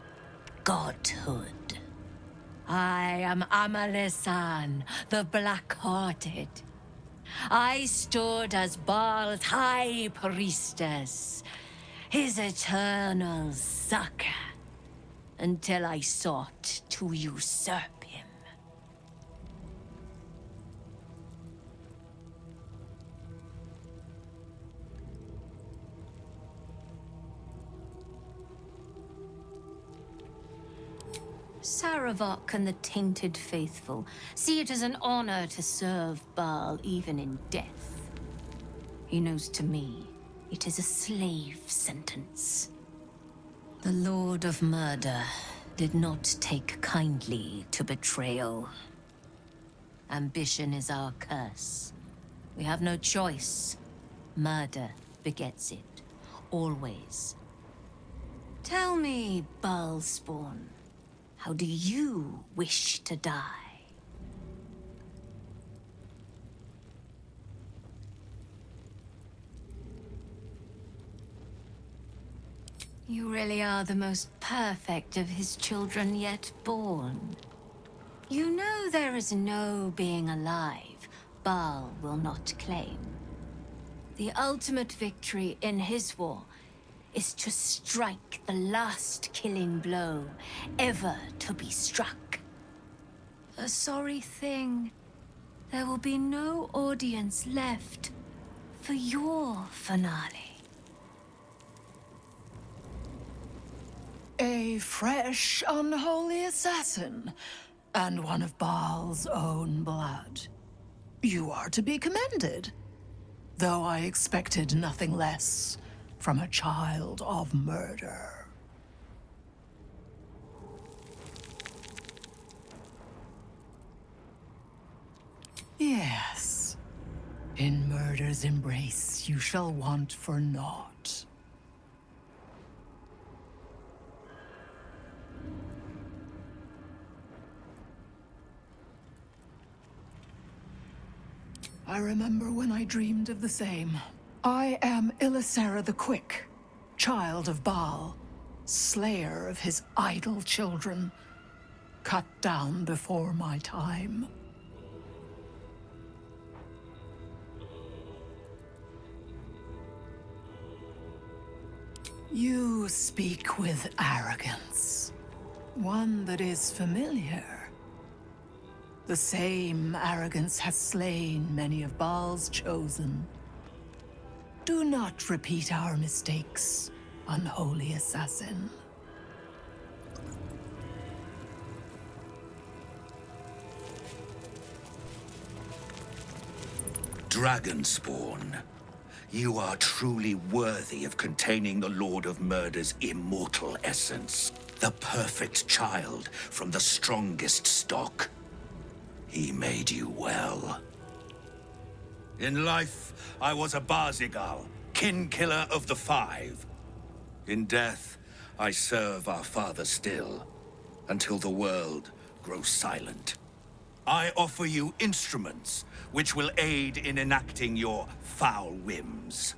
godhood. I am Amalesan, the Black-Hearted. I stood as Bhaal's High Priestess, his eternal succor, until I sought to usurp him. Sarevok and the Tainted Faithful see it as an honor to serve Bhaal even in death. He knows to me, it is a slave sentence. The Lord of Murder did not take kindly to betrayal. Ambition is our curse. We have no choice. Murder begets it. Always. Tell me, Bhaalspawn. How do you wish to die? You really are the most perfect of his children yet born. You know there is no being alive Bhaal will not claim. The ultimate victory in his war is to strike the last killing blow ever to be struck. A sorry thing. There will be no audience left for your finale. A fresh, unholy assassin, and one of Bhaal's own blood. You are to be commended, though I expected nothing less from a child of murder. Yes, in murder's embrace you shall want for naught. I remember when I dreamed of the same. I am Ilisera the Quick, child of Bhaal, slayer of his idle children, cut down before my time. You speak with arrogance, one that is familiar. The same arrogance has slain many of Bhaal's chosen. Do not repeat our mistakes, unholy assassin. Dragonspawn, you are truly worthy of containing the Lord of Murder's immortal essence. The perfect child from the strongest stock. He made you well. In life, I was a Barzigal, kin-killer of the Five. In death, I serve our father still, until the world grows silent. I offer you instruments which will aid in enacting your foul whims.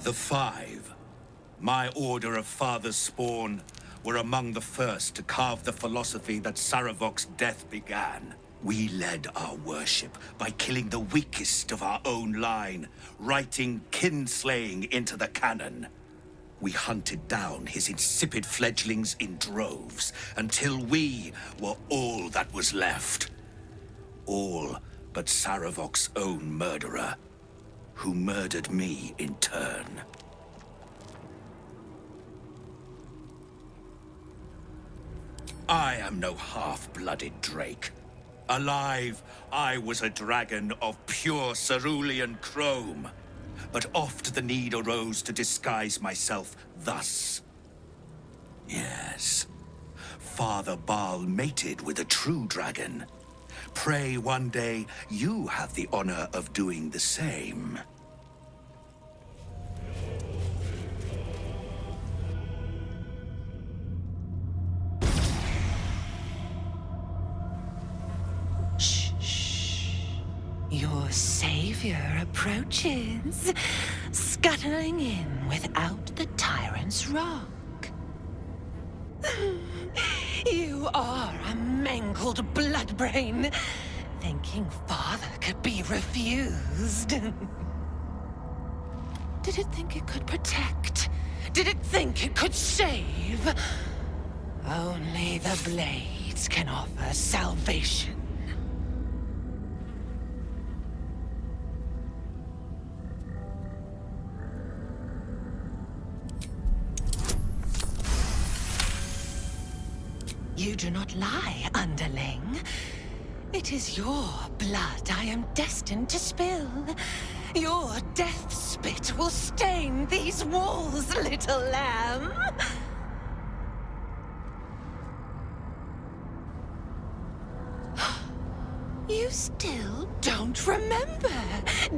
The Five, my order of father's spawn, were among the first to carve the philosophy that Sarevok's death began. We led our worship by killing the weakest of our own line, writing kinslaying into the canon. We hunted down his insipid fledglings in droves, until we were all that was left. All but Sarevok's own murderer, who murdered me in turn. I am no half-blooded drake. Alive, I was a dragon of pure cerulean chrome. But oft the need arose to disguise myself thus. Yes, Father Bhaal mated with a true dragon. Pray one day you have the honor of doing the same. Your savior approaches, scuttling in without the tyrant's rock. You are a mangled bloodbrain, thinking father could be refused. Did it think it could protect? Did it think it could save? Only the blades can offer salvation. You do not lie, underling. It is your blood I am destined to spill. Your death spit will stain these walls, little lamb. You still don't remember,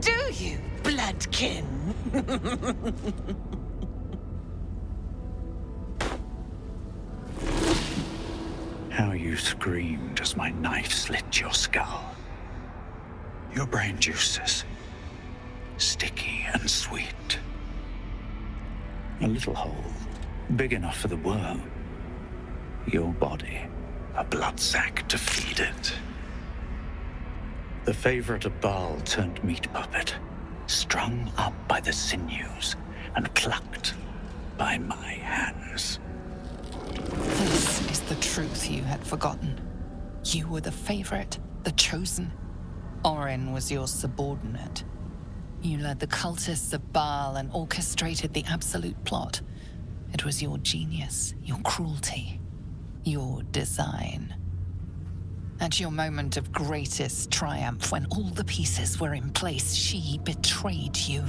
do you, bloodkin? How you screamed as my knife slit your skull. Your brain juices, sticky and sweet. A little hole, big enough for the worm. Your body, a blood sac to feed it. The favorite of Bhaal turned meat puppet, strung up by the sinews and plucked by my hands. This is the truth you had forgotten. You were the favorite, the chosen. Orin was your subordinate. You led the cultists of Bhaal and orchestrated the absolute plot. It was your genius, your cruelty, your design. At your moment of greatest triumph, when all the pieces were in place, she betrayed you,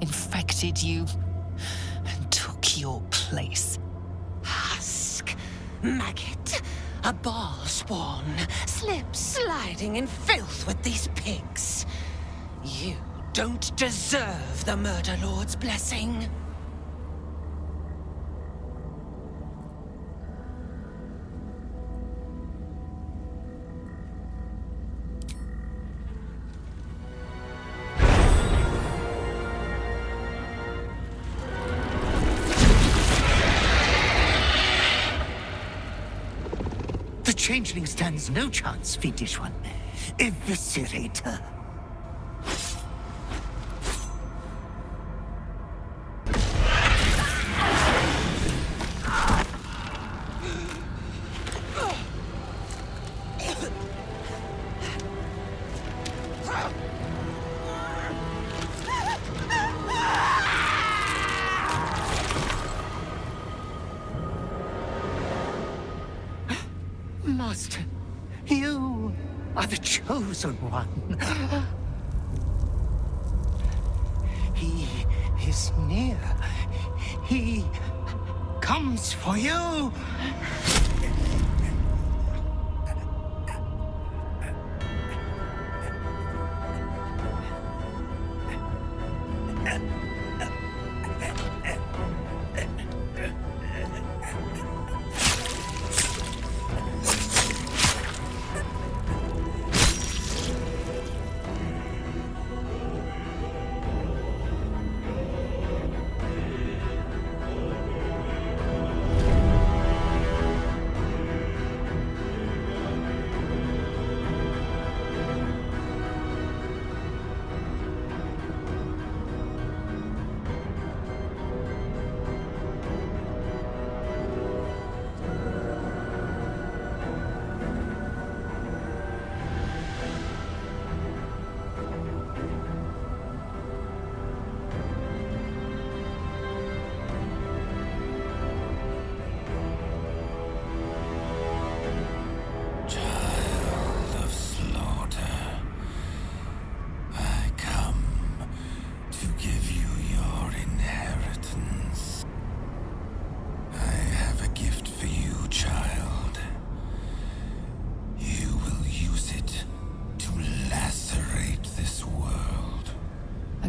infected you, and took your place. Husk, maggot, a Bhaal spawn, sliding in filth with these pigs. You don't deserve the Murder Lord's blessing. The changeling stands no chance, fiendish one. Eviscerate her. Master, you are the chosen one. He is near. He comes for you.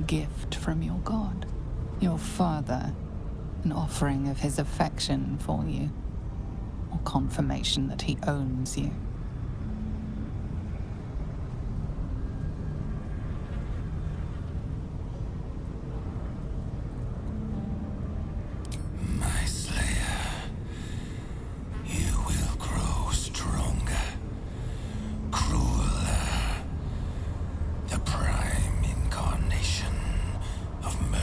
Gift from your god, your father, an offering of his affection for you, or confirmation that he owns you. My slayer, you will grow stronger, crueler, the prime incarnation of murder.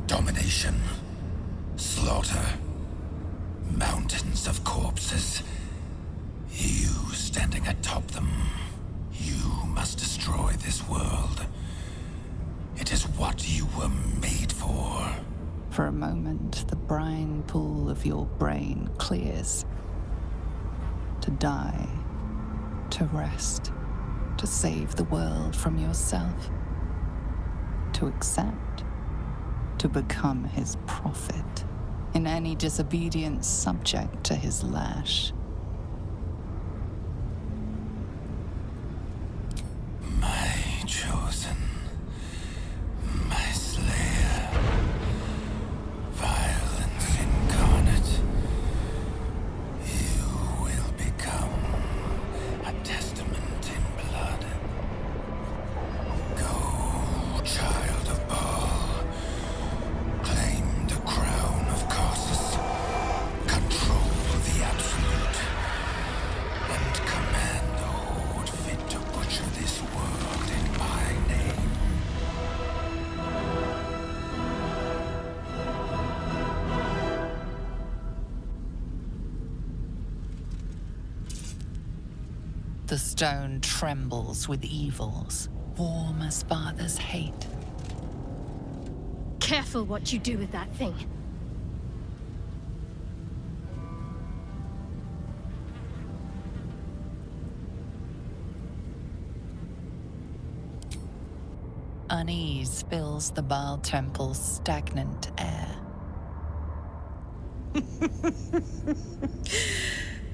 Domination, slaughter, mountains of corpses. You standing atop them. You must destroy this world. It is what you were made for. For a moment, the brine pool of your brain clears. To die, to rest, to save the world from yourself, to accept, to become his prophet, in any disobedience subject to his lash. My chosen, my slayer, violence incarnate, you will become a testament in blood. Go, child of Bhaal, claim the crown. The stone trembles with evils, warm as father's hate. Careful what you do with that thing. Unease fills the Bhaal temple's stagnant air.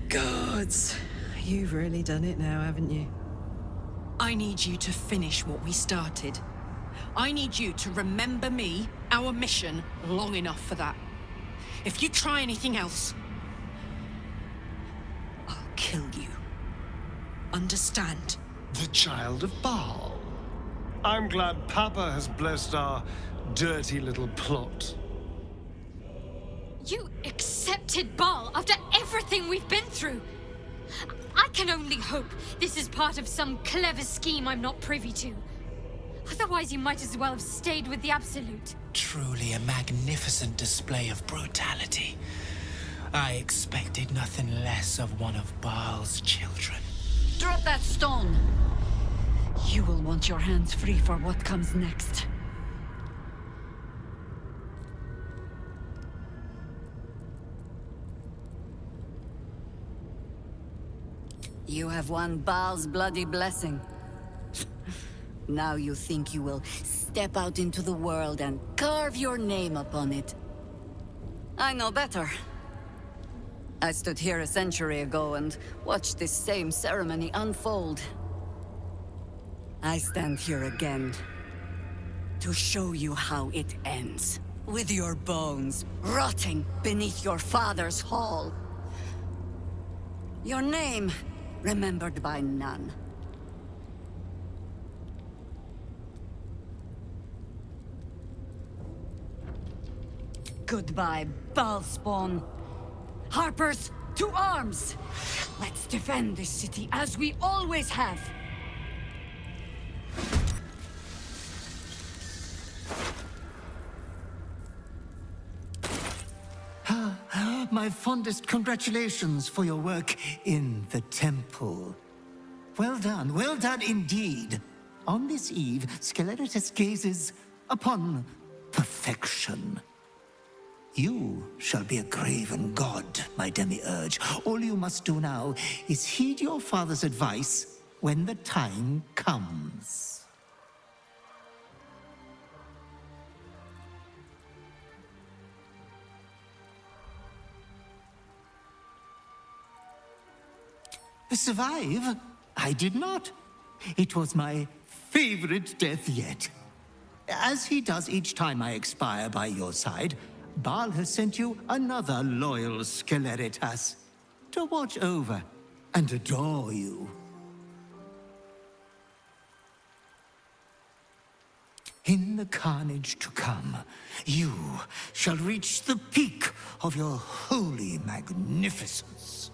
Gods, you've really done it now, haven't you? I need you to finish what we started. I need you to remember me, our mission, long enough for that. If you try anything else, I'll kill you. Understand? The Child of Bhaal. I'm glad Papa has blessed our dirty little plot. You accepted Bhaal after everything we've been through. I can only hope this is part of some clever scheme I'm not privy to. Otherwise, you might as well have stayed with the Absolute. Truly a magnificent display of brutality. I expected nothing less of one of Bhaal's children. Drop that stone! You will want your hands free for what comes next. You have won Bhaal's bloody blessing. Now you think you will step out into the world and carve your name upon it. I know better. I stood here a century ago and watched this same ceremony unfold. I stand here again to show you how it ends. With your bones rotting beneath your father's hall. Your name remembered by none. Goodbye, Bhaalspawn. Harpers, to arms! Let's defend this city as we always have. My fondest congratulations for your work in the temple. Well done indeed. On this eve, Skeleritus gazes upon perfection. You shall be a graven god, my demiurge. All you must do now is heed your father's advice when the time comes. Survive? I did not. It was my favorite death yet. As he does each time I expire by your side, Bhaal has sent you another loyal Skeleritas to watch over and adore you. In the carnage to come, you shall reach the peak of your holy magnificence.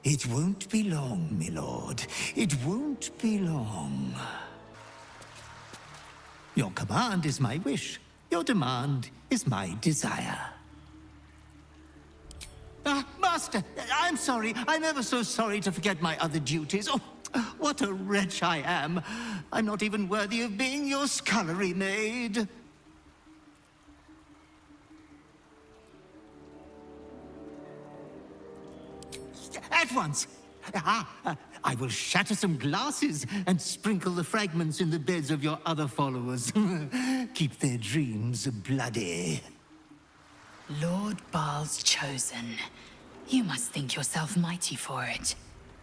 It won't be long, my lord. It won't be long. Your command is my wish. Your demand is my desire. Master, I'm sorry. I'm ever so sorry to forget my other duties. Oh, what a wretch I am. I'm not even worthy of being your scullery maid. At once! I will shatter some glasses and sprinkle the fragments in the beds of your other followers. Keep their dreams bloody. Lord Bhaal's chosen. You must think yourself mighty for it.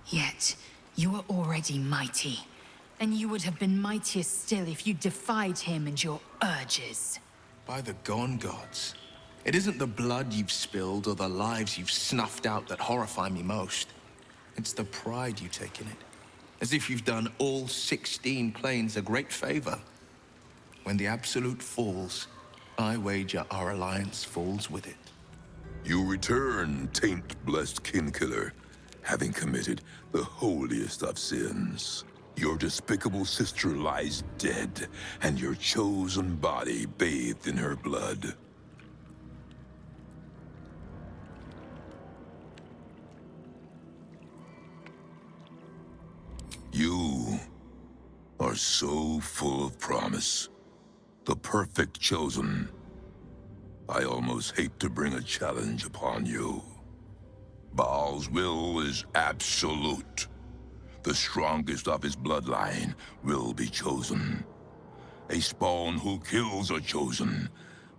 Yet, you are already mighty. And you would have been mightier still if you defied him and your urges. By the gone gods. It isn't the blood you've spilled or the lives you've snuffed out that horrify me most. It's the pride you take in it. As if you've done all 16 planes a great favor. When the Absolute falls, I wager our alliance falls with it. You return, taint-blessed kinkiller, having committed the holiest of sins. Your despicable sister lies dead, and your chosen body bathed in her blood. are so full of promise. The perfect chosen. I almost hate to bring a challenge upon you. Bhaal's will is absolute. The strongest of his bloodline will be chosen. A spawn who kills a chosen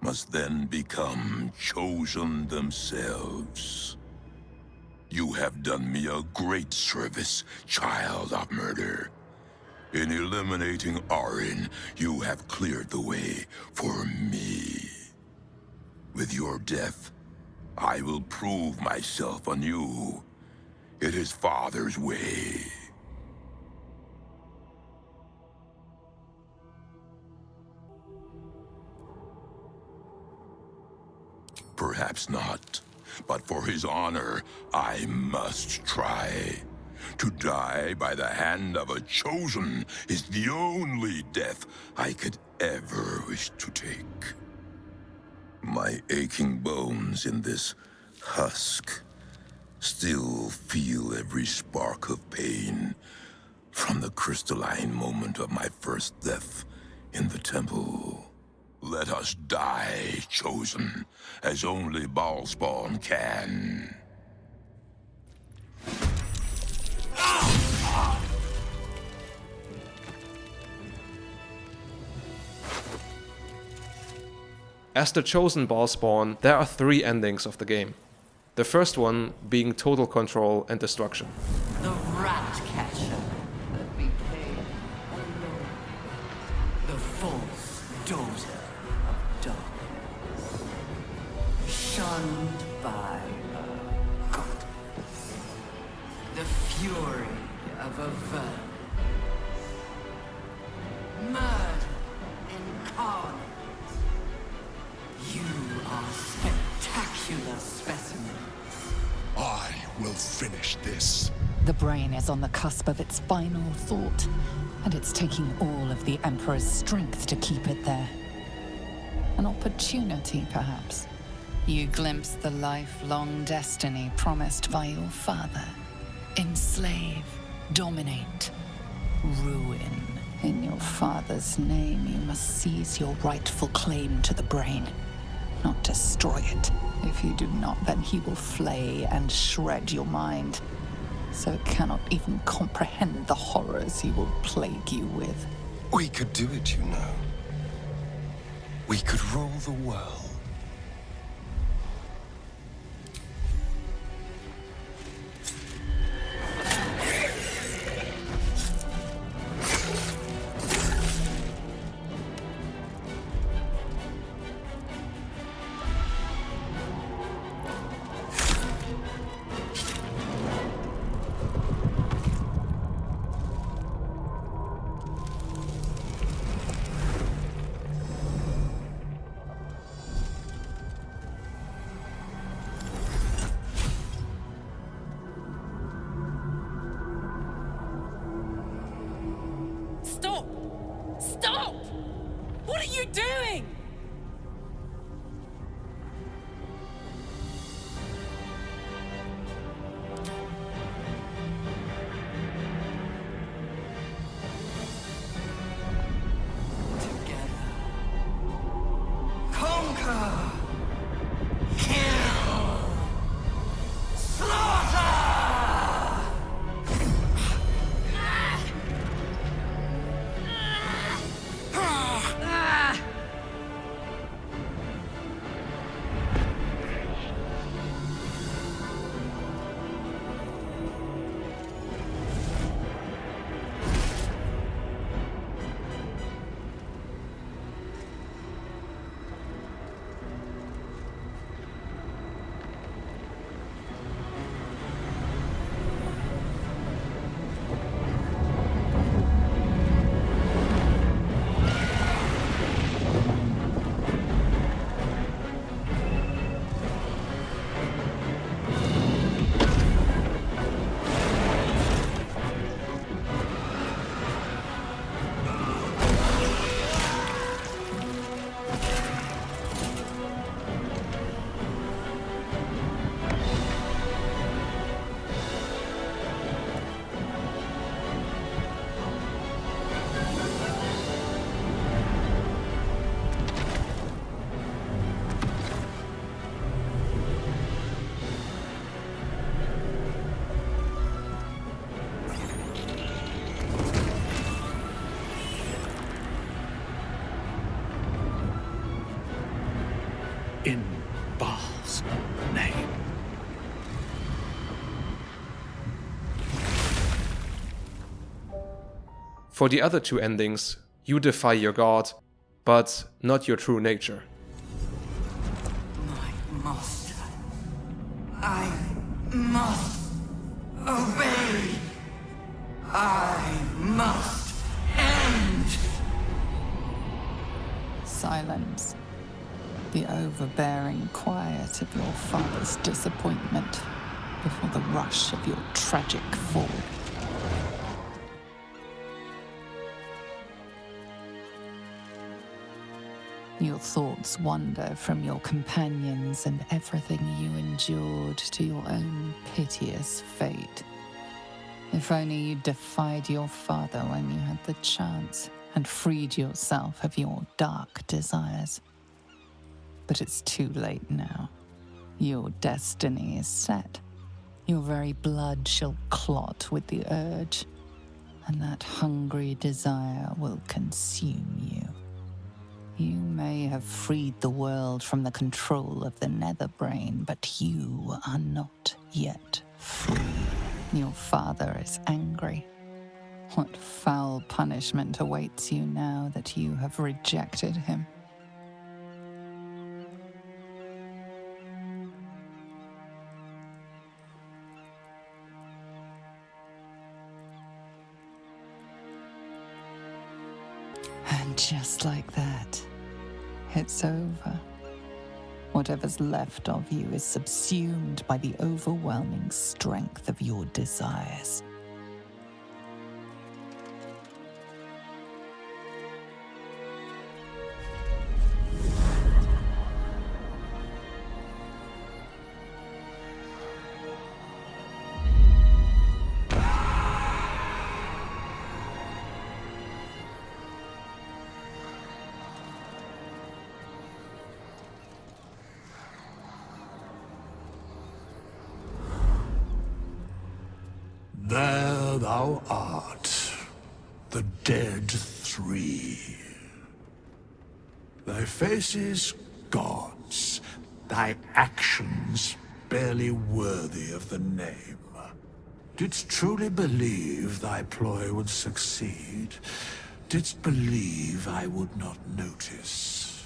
must then become chosen themselves. You have done me a great service, child of murder. In eliminating Orin, you have cleared the way for me. With your death, I will prove myself anew. It is Father's way. Perhaps not, but for his honor, I must try. To die by the hand of a chosen is the only death I could ever wish to take. My aching bones in this husk still feel every spark of pain from the crystalline moment of my first death in the temple. Let us die, chosen, as only Bhaalspawn can. As the chosen Bhaalspawn, there are 3 endings of the game. The first one being total control and destruction. The rat catcher that became alone. The false daughter of darkness. Shunned by a goddess. The fury of a vermin. Murder incarnate. You are spectacular specimens. I will finish this. The brain is on the cusp of its final thought, and it's taking all of the Emperor's strength to keep it there. An opportunity, perhaps. You glimpse the lifelong destiny promised by your father. Enslave, dominate, ruin. In your father's name, you must seize your rightful claim to the brain, not destroy it. If you do not, then he will flay and shred your mind, so it cannot even comprehend the horrors he will plague you with. We could do it, you know. We could rule the world. Stop! Stop! What are you doing? Conquer! Kill! Slaughter! For the other two endings, you defy your god, but not your true nature. My master. I must obey. I must end. Silence. The overbearing quiet of your father's disappointment before the rush of your tragic fall. Your thoughts wander from your companions and everything you endured to your own piteous fate. If only you defied your father when you had the chance and freed yourself of your dark desires. But it's too late now. Your destiny is set. Your very blood shall clot with the urge, and that hungry desire will consume you. You may have freed the world from the control of the Netherbrain, but you are not yet free. Your father is angry. What foul punishment awaits you now that you have rejected him? And just like that, it's over. Whatever's left of you is subsumed by the overwhelming strength of your desires. There thou art, the dead three. Thy faces gods, thy actions barely worthy of the name. Didst truly believe thy ploy would succeed? Didst believe I would not notice?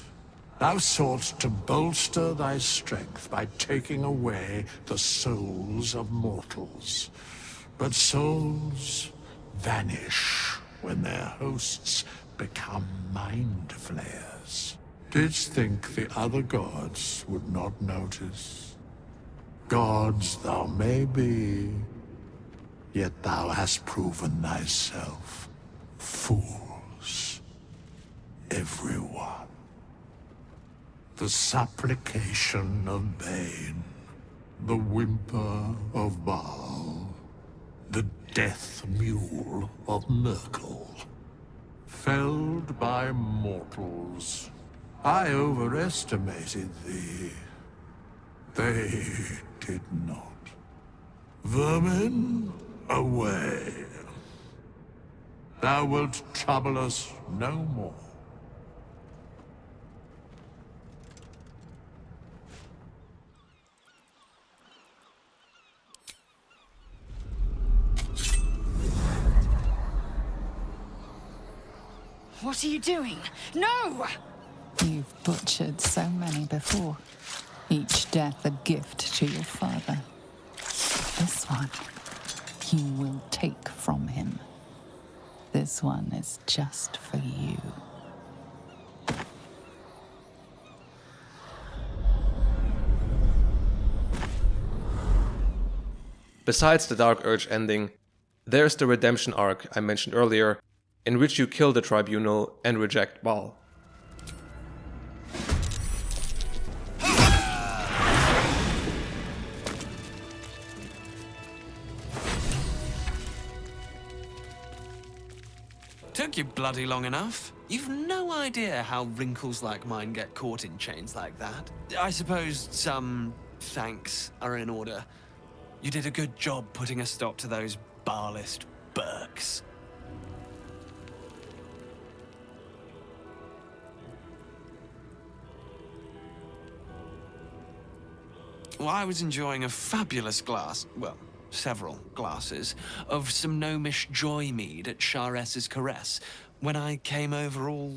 Thou soughtst to bolster thy strength by taking away the souls of mortals. But souls vanish when their hosts become mind flayers. Didst think the other gods would not notice? Gods thou may be, yet thou hast proven thyself fools, everyone. The supplication of Bane, the whimper of Bhaal, the death mule of Merkel. Felled by mortals, I overestimated thee. They did not. Vermin, away. Thou wilt trouble us no more. What are you doing? No! You've butchered so many before, each death a gift to your father. This one, you will take from him. This one is just for you. Besides the Dark Urge ending, there's the redemption arc I mentioned earlier, in which you kill the Tribunal and reject Bhaal. Took you bloody long enough. You've no idea how wrinkles like mine get caught in chains like that. I suppose some thanks are in order. You did a good job putting a stop to those Bhaalist Burks. Well, I was enjoying a fabulous glass, well, several glasses, of some gnomish joy mead at Charess's caress when I came over all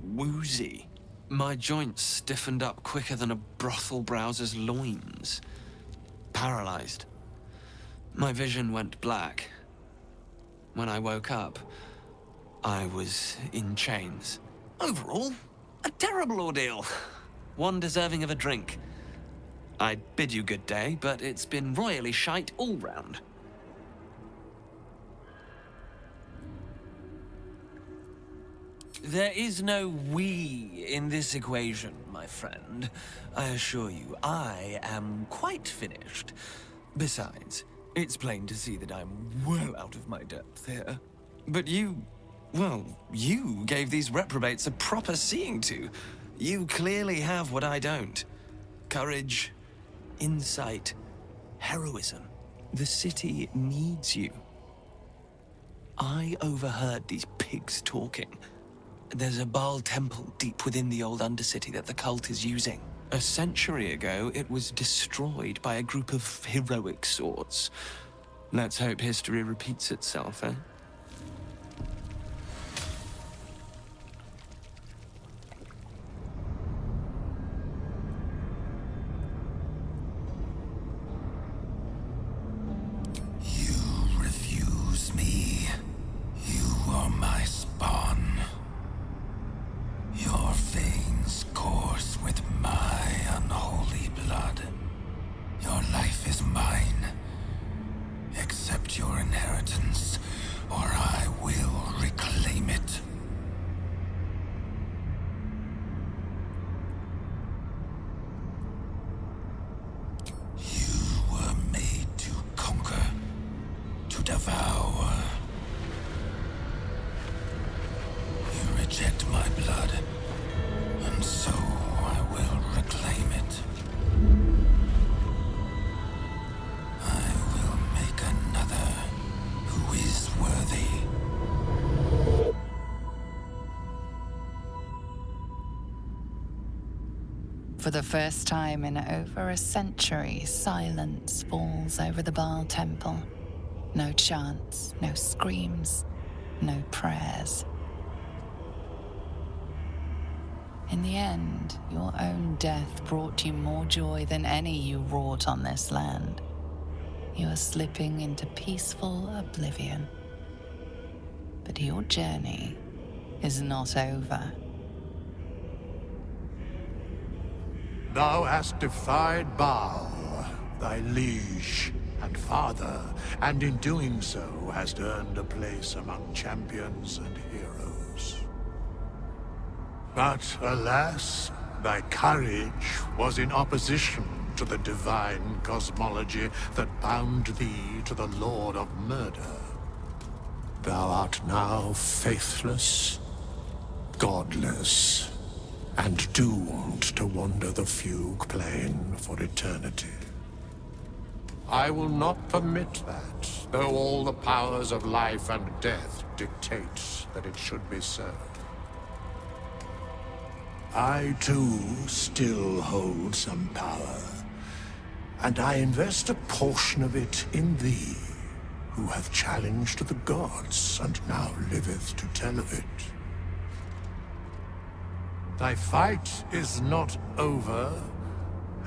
woozy. My joints stiffened up quicker than a brothel browser's loins. Paralyzed. My vision went black. When I woke up, I was in chains. Overall, a terrible ordeal. One deserving of a drink. I'd bid you good day, but it's been royally shite all round. There is no we in this equation, my friend. I assure you, I am quite finished. Besides, it's plain to see that I'm well out of my depth here. But you gave these reprobates a proper seeing to. You clearly have what I don't. Courage, insight, heroism. The city needs you. I overheard these pigs talking. There's a Bhaal temple deep within the old Undercity that the cult is using. A century ago, it was destroyed by a group of heroic sorts. Let's hope history repeats itself, eh? For the first time in over a century, silence falls over the Bhaal temple. No chants, no screams, no prayers. In the end, your own death brought you more joy than any you wrought on this land. You are slipping into peaceful oblivion. But your journey is not over. Thou hast defied Bhaal, thy liege and father, and in doing so hast earned a place among champions and heroes. But alas, thy courage was in opposition to the divine cosmology that bound thee to the Lord of Murder. Thou art now faithless, godless, and doomed to wander the fugue plane for eternity. I will not permit that, though all the powers of life and death dictate that it should be so. I, too, still hold some power, and I invest a portion of it in thee, who hath challenged the gods and now liveth to tell of it. Thy fight is not over,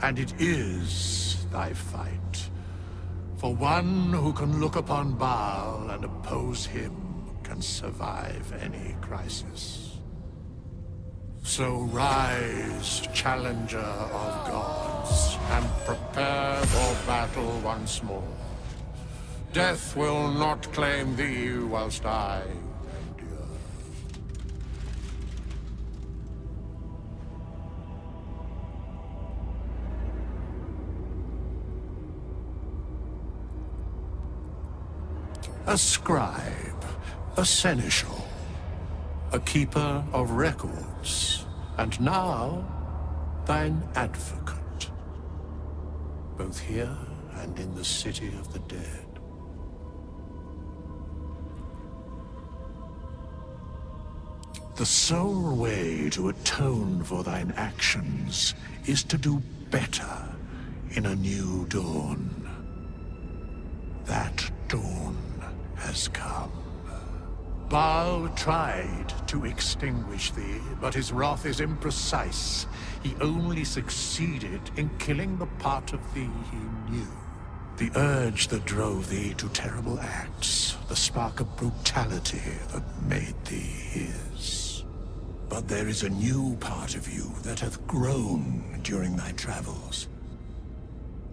and it is thy fight. For one who can look upon Bhaal and oppose him can survive any crisis. So rise, challenger of gods, and prepare for battle once more. Death will not claim thee whilst I endure. A scribe, a seneschal, a keeper of records, and now thine advocate, both here and in the city of the dead. The sole way to atone for thine actions is to do better in a new dawn. That dawn has come. Bhaal tried to extinguish thee, but his wrath is imprecise. He only succeeded in killing the part of thee he knew. The urge that drove thee to terrible acts, the spark of brutality that made thee his. But there is a new part of you that hath grown during thy travels.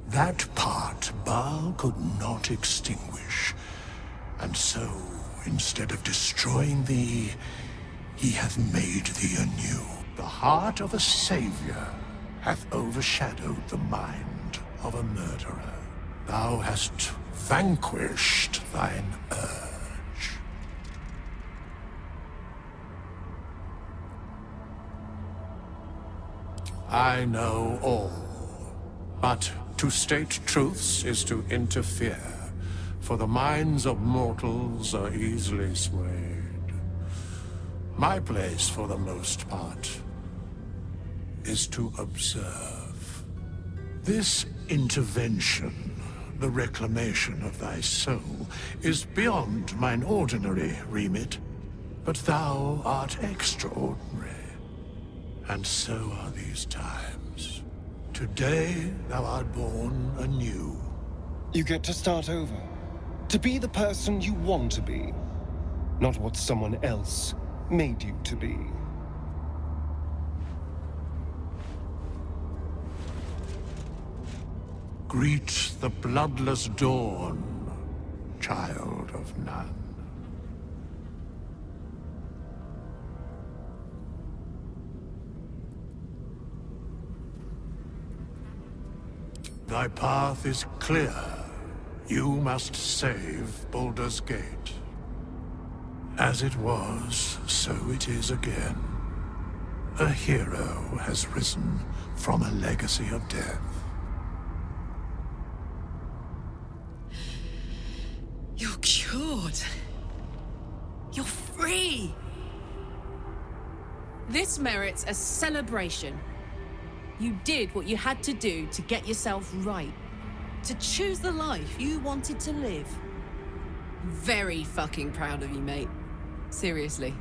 That part Bhaal could not extinguish, and so, instead of destroying thee, he hath made thee anew. The heart of a savior hath overshadowed the mind of a murderer. Thou hast vanquished thine urge. I know all, but to state truths is to interfere, for the minds of mortals are easily swayed. My place, for the most part, is to observe. This intervention, the reclamation of thy soul, is beyond mine ordinary remit, but thou art extraordinary, and so are these times. Today thou art born anew. You get to start over. To be the person you want to be, not what someone else made you to be. Greet the bloodless dawn, child of none. Thy path is clear. You must save Baldur's Gate. As it was, so it is again. A hero has risen from a legacy of death. You're cured. You're free. This merits a celebration. You did what you had to do to get yourself right. To choose the life you wanted to live. Very fucking proud of you, mate. Seriously.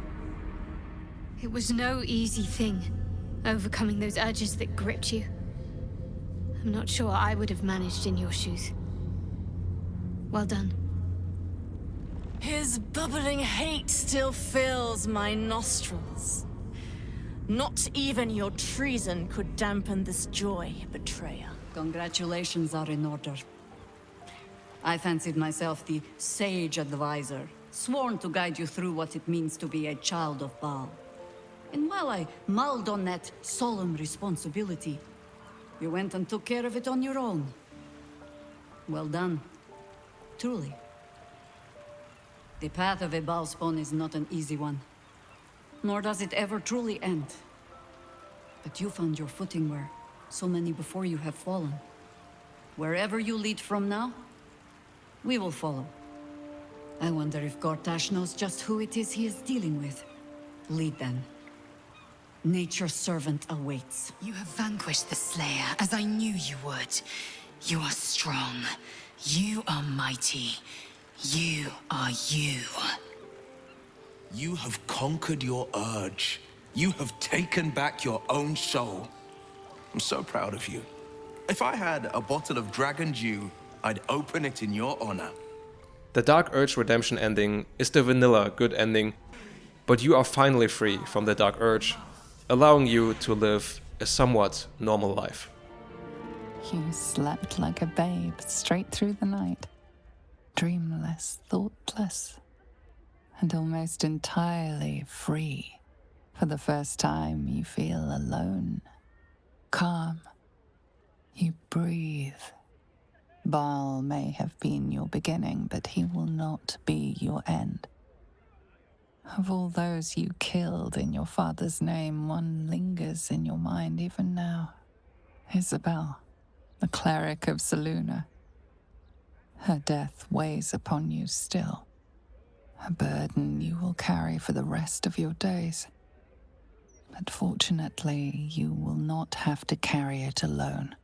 It was no easy thing, overcoming those urges that gripped you. I'm not sure I would have managed in your shoes. Well done. His bubbling hate still fills my nostrils. Not even your treason could dampen this joy, betrayer. Congratulations are in order. I fancied myself the sage advisor, sworn to guide you through what it means to be a child of Bhaal. And while I mulled on that solemn responsibility, you went and took care of it on your own. Well done. Truly. The path of a Bhaalspawn is not an easy one, nor does it ever truly end. But you found your footing where so many before you have fallen. Wherever you lead from now, we will follow. I wonder if Gortash knows just who it is he is dealing with. Lead then. Nature's servant awaits. You have vanquished the Slayer, as I knew you would. You are strong. You are mighty. You are you. You have conquered your urge. You have taken back your own soul. I'm so proud of you. If I had a bottle of dragon dew, I'd open it in your honor. The Dark Urge redemption ending is the vanilla good ending, but you are finally free from the Dark Urge, allowing you to live a somewhat normal life. You slept like a babe straight through the night, dreamless, thoughtless, and almost entirely free. For the first time, you feel alone, calm. You breathe. Bhaal may have been your beginning, but he will not be your end. Of all those you killed in your father's name, one lingers in your mind even now. Isobel, the cleric of Selûne. Her death weighs upon you still, a burden you will carry for the rest of your days. But fortunately, you will not have to carry it alone.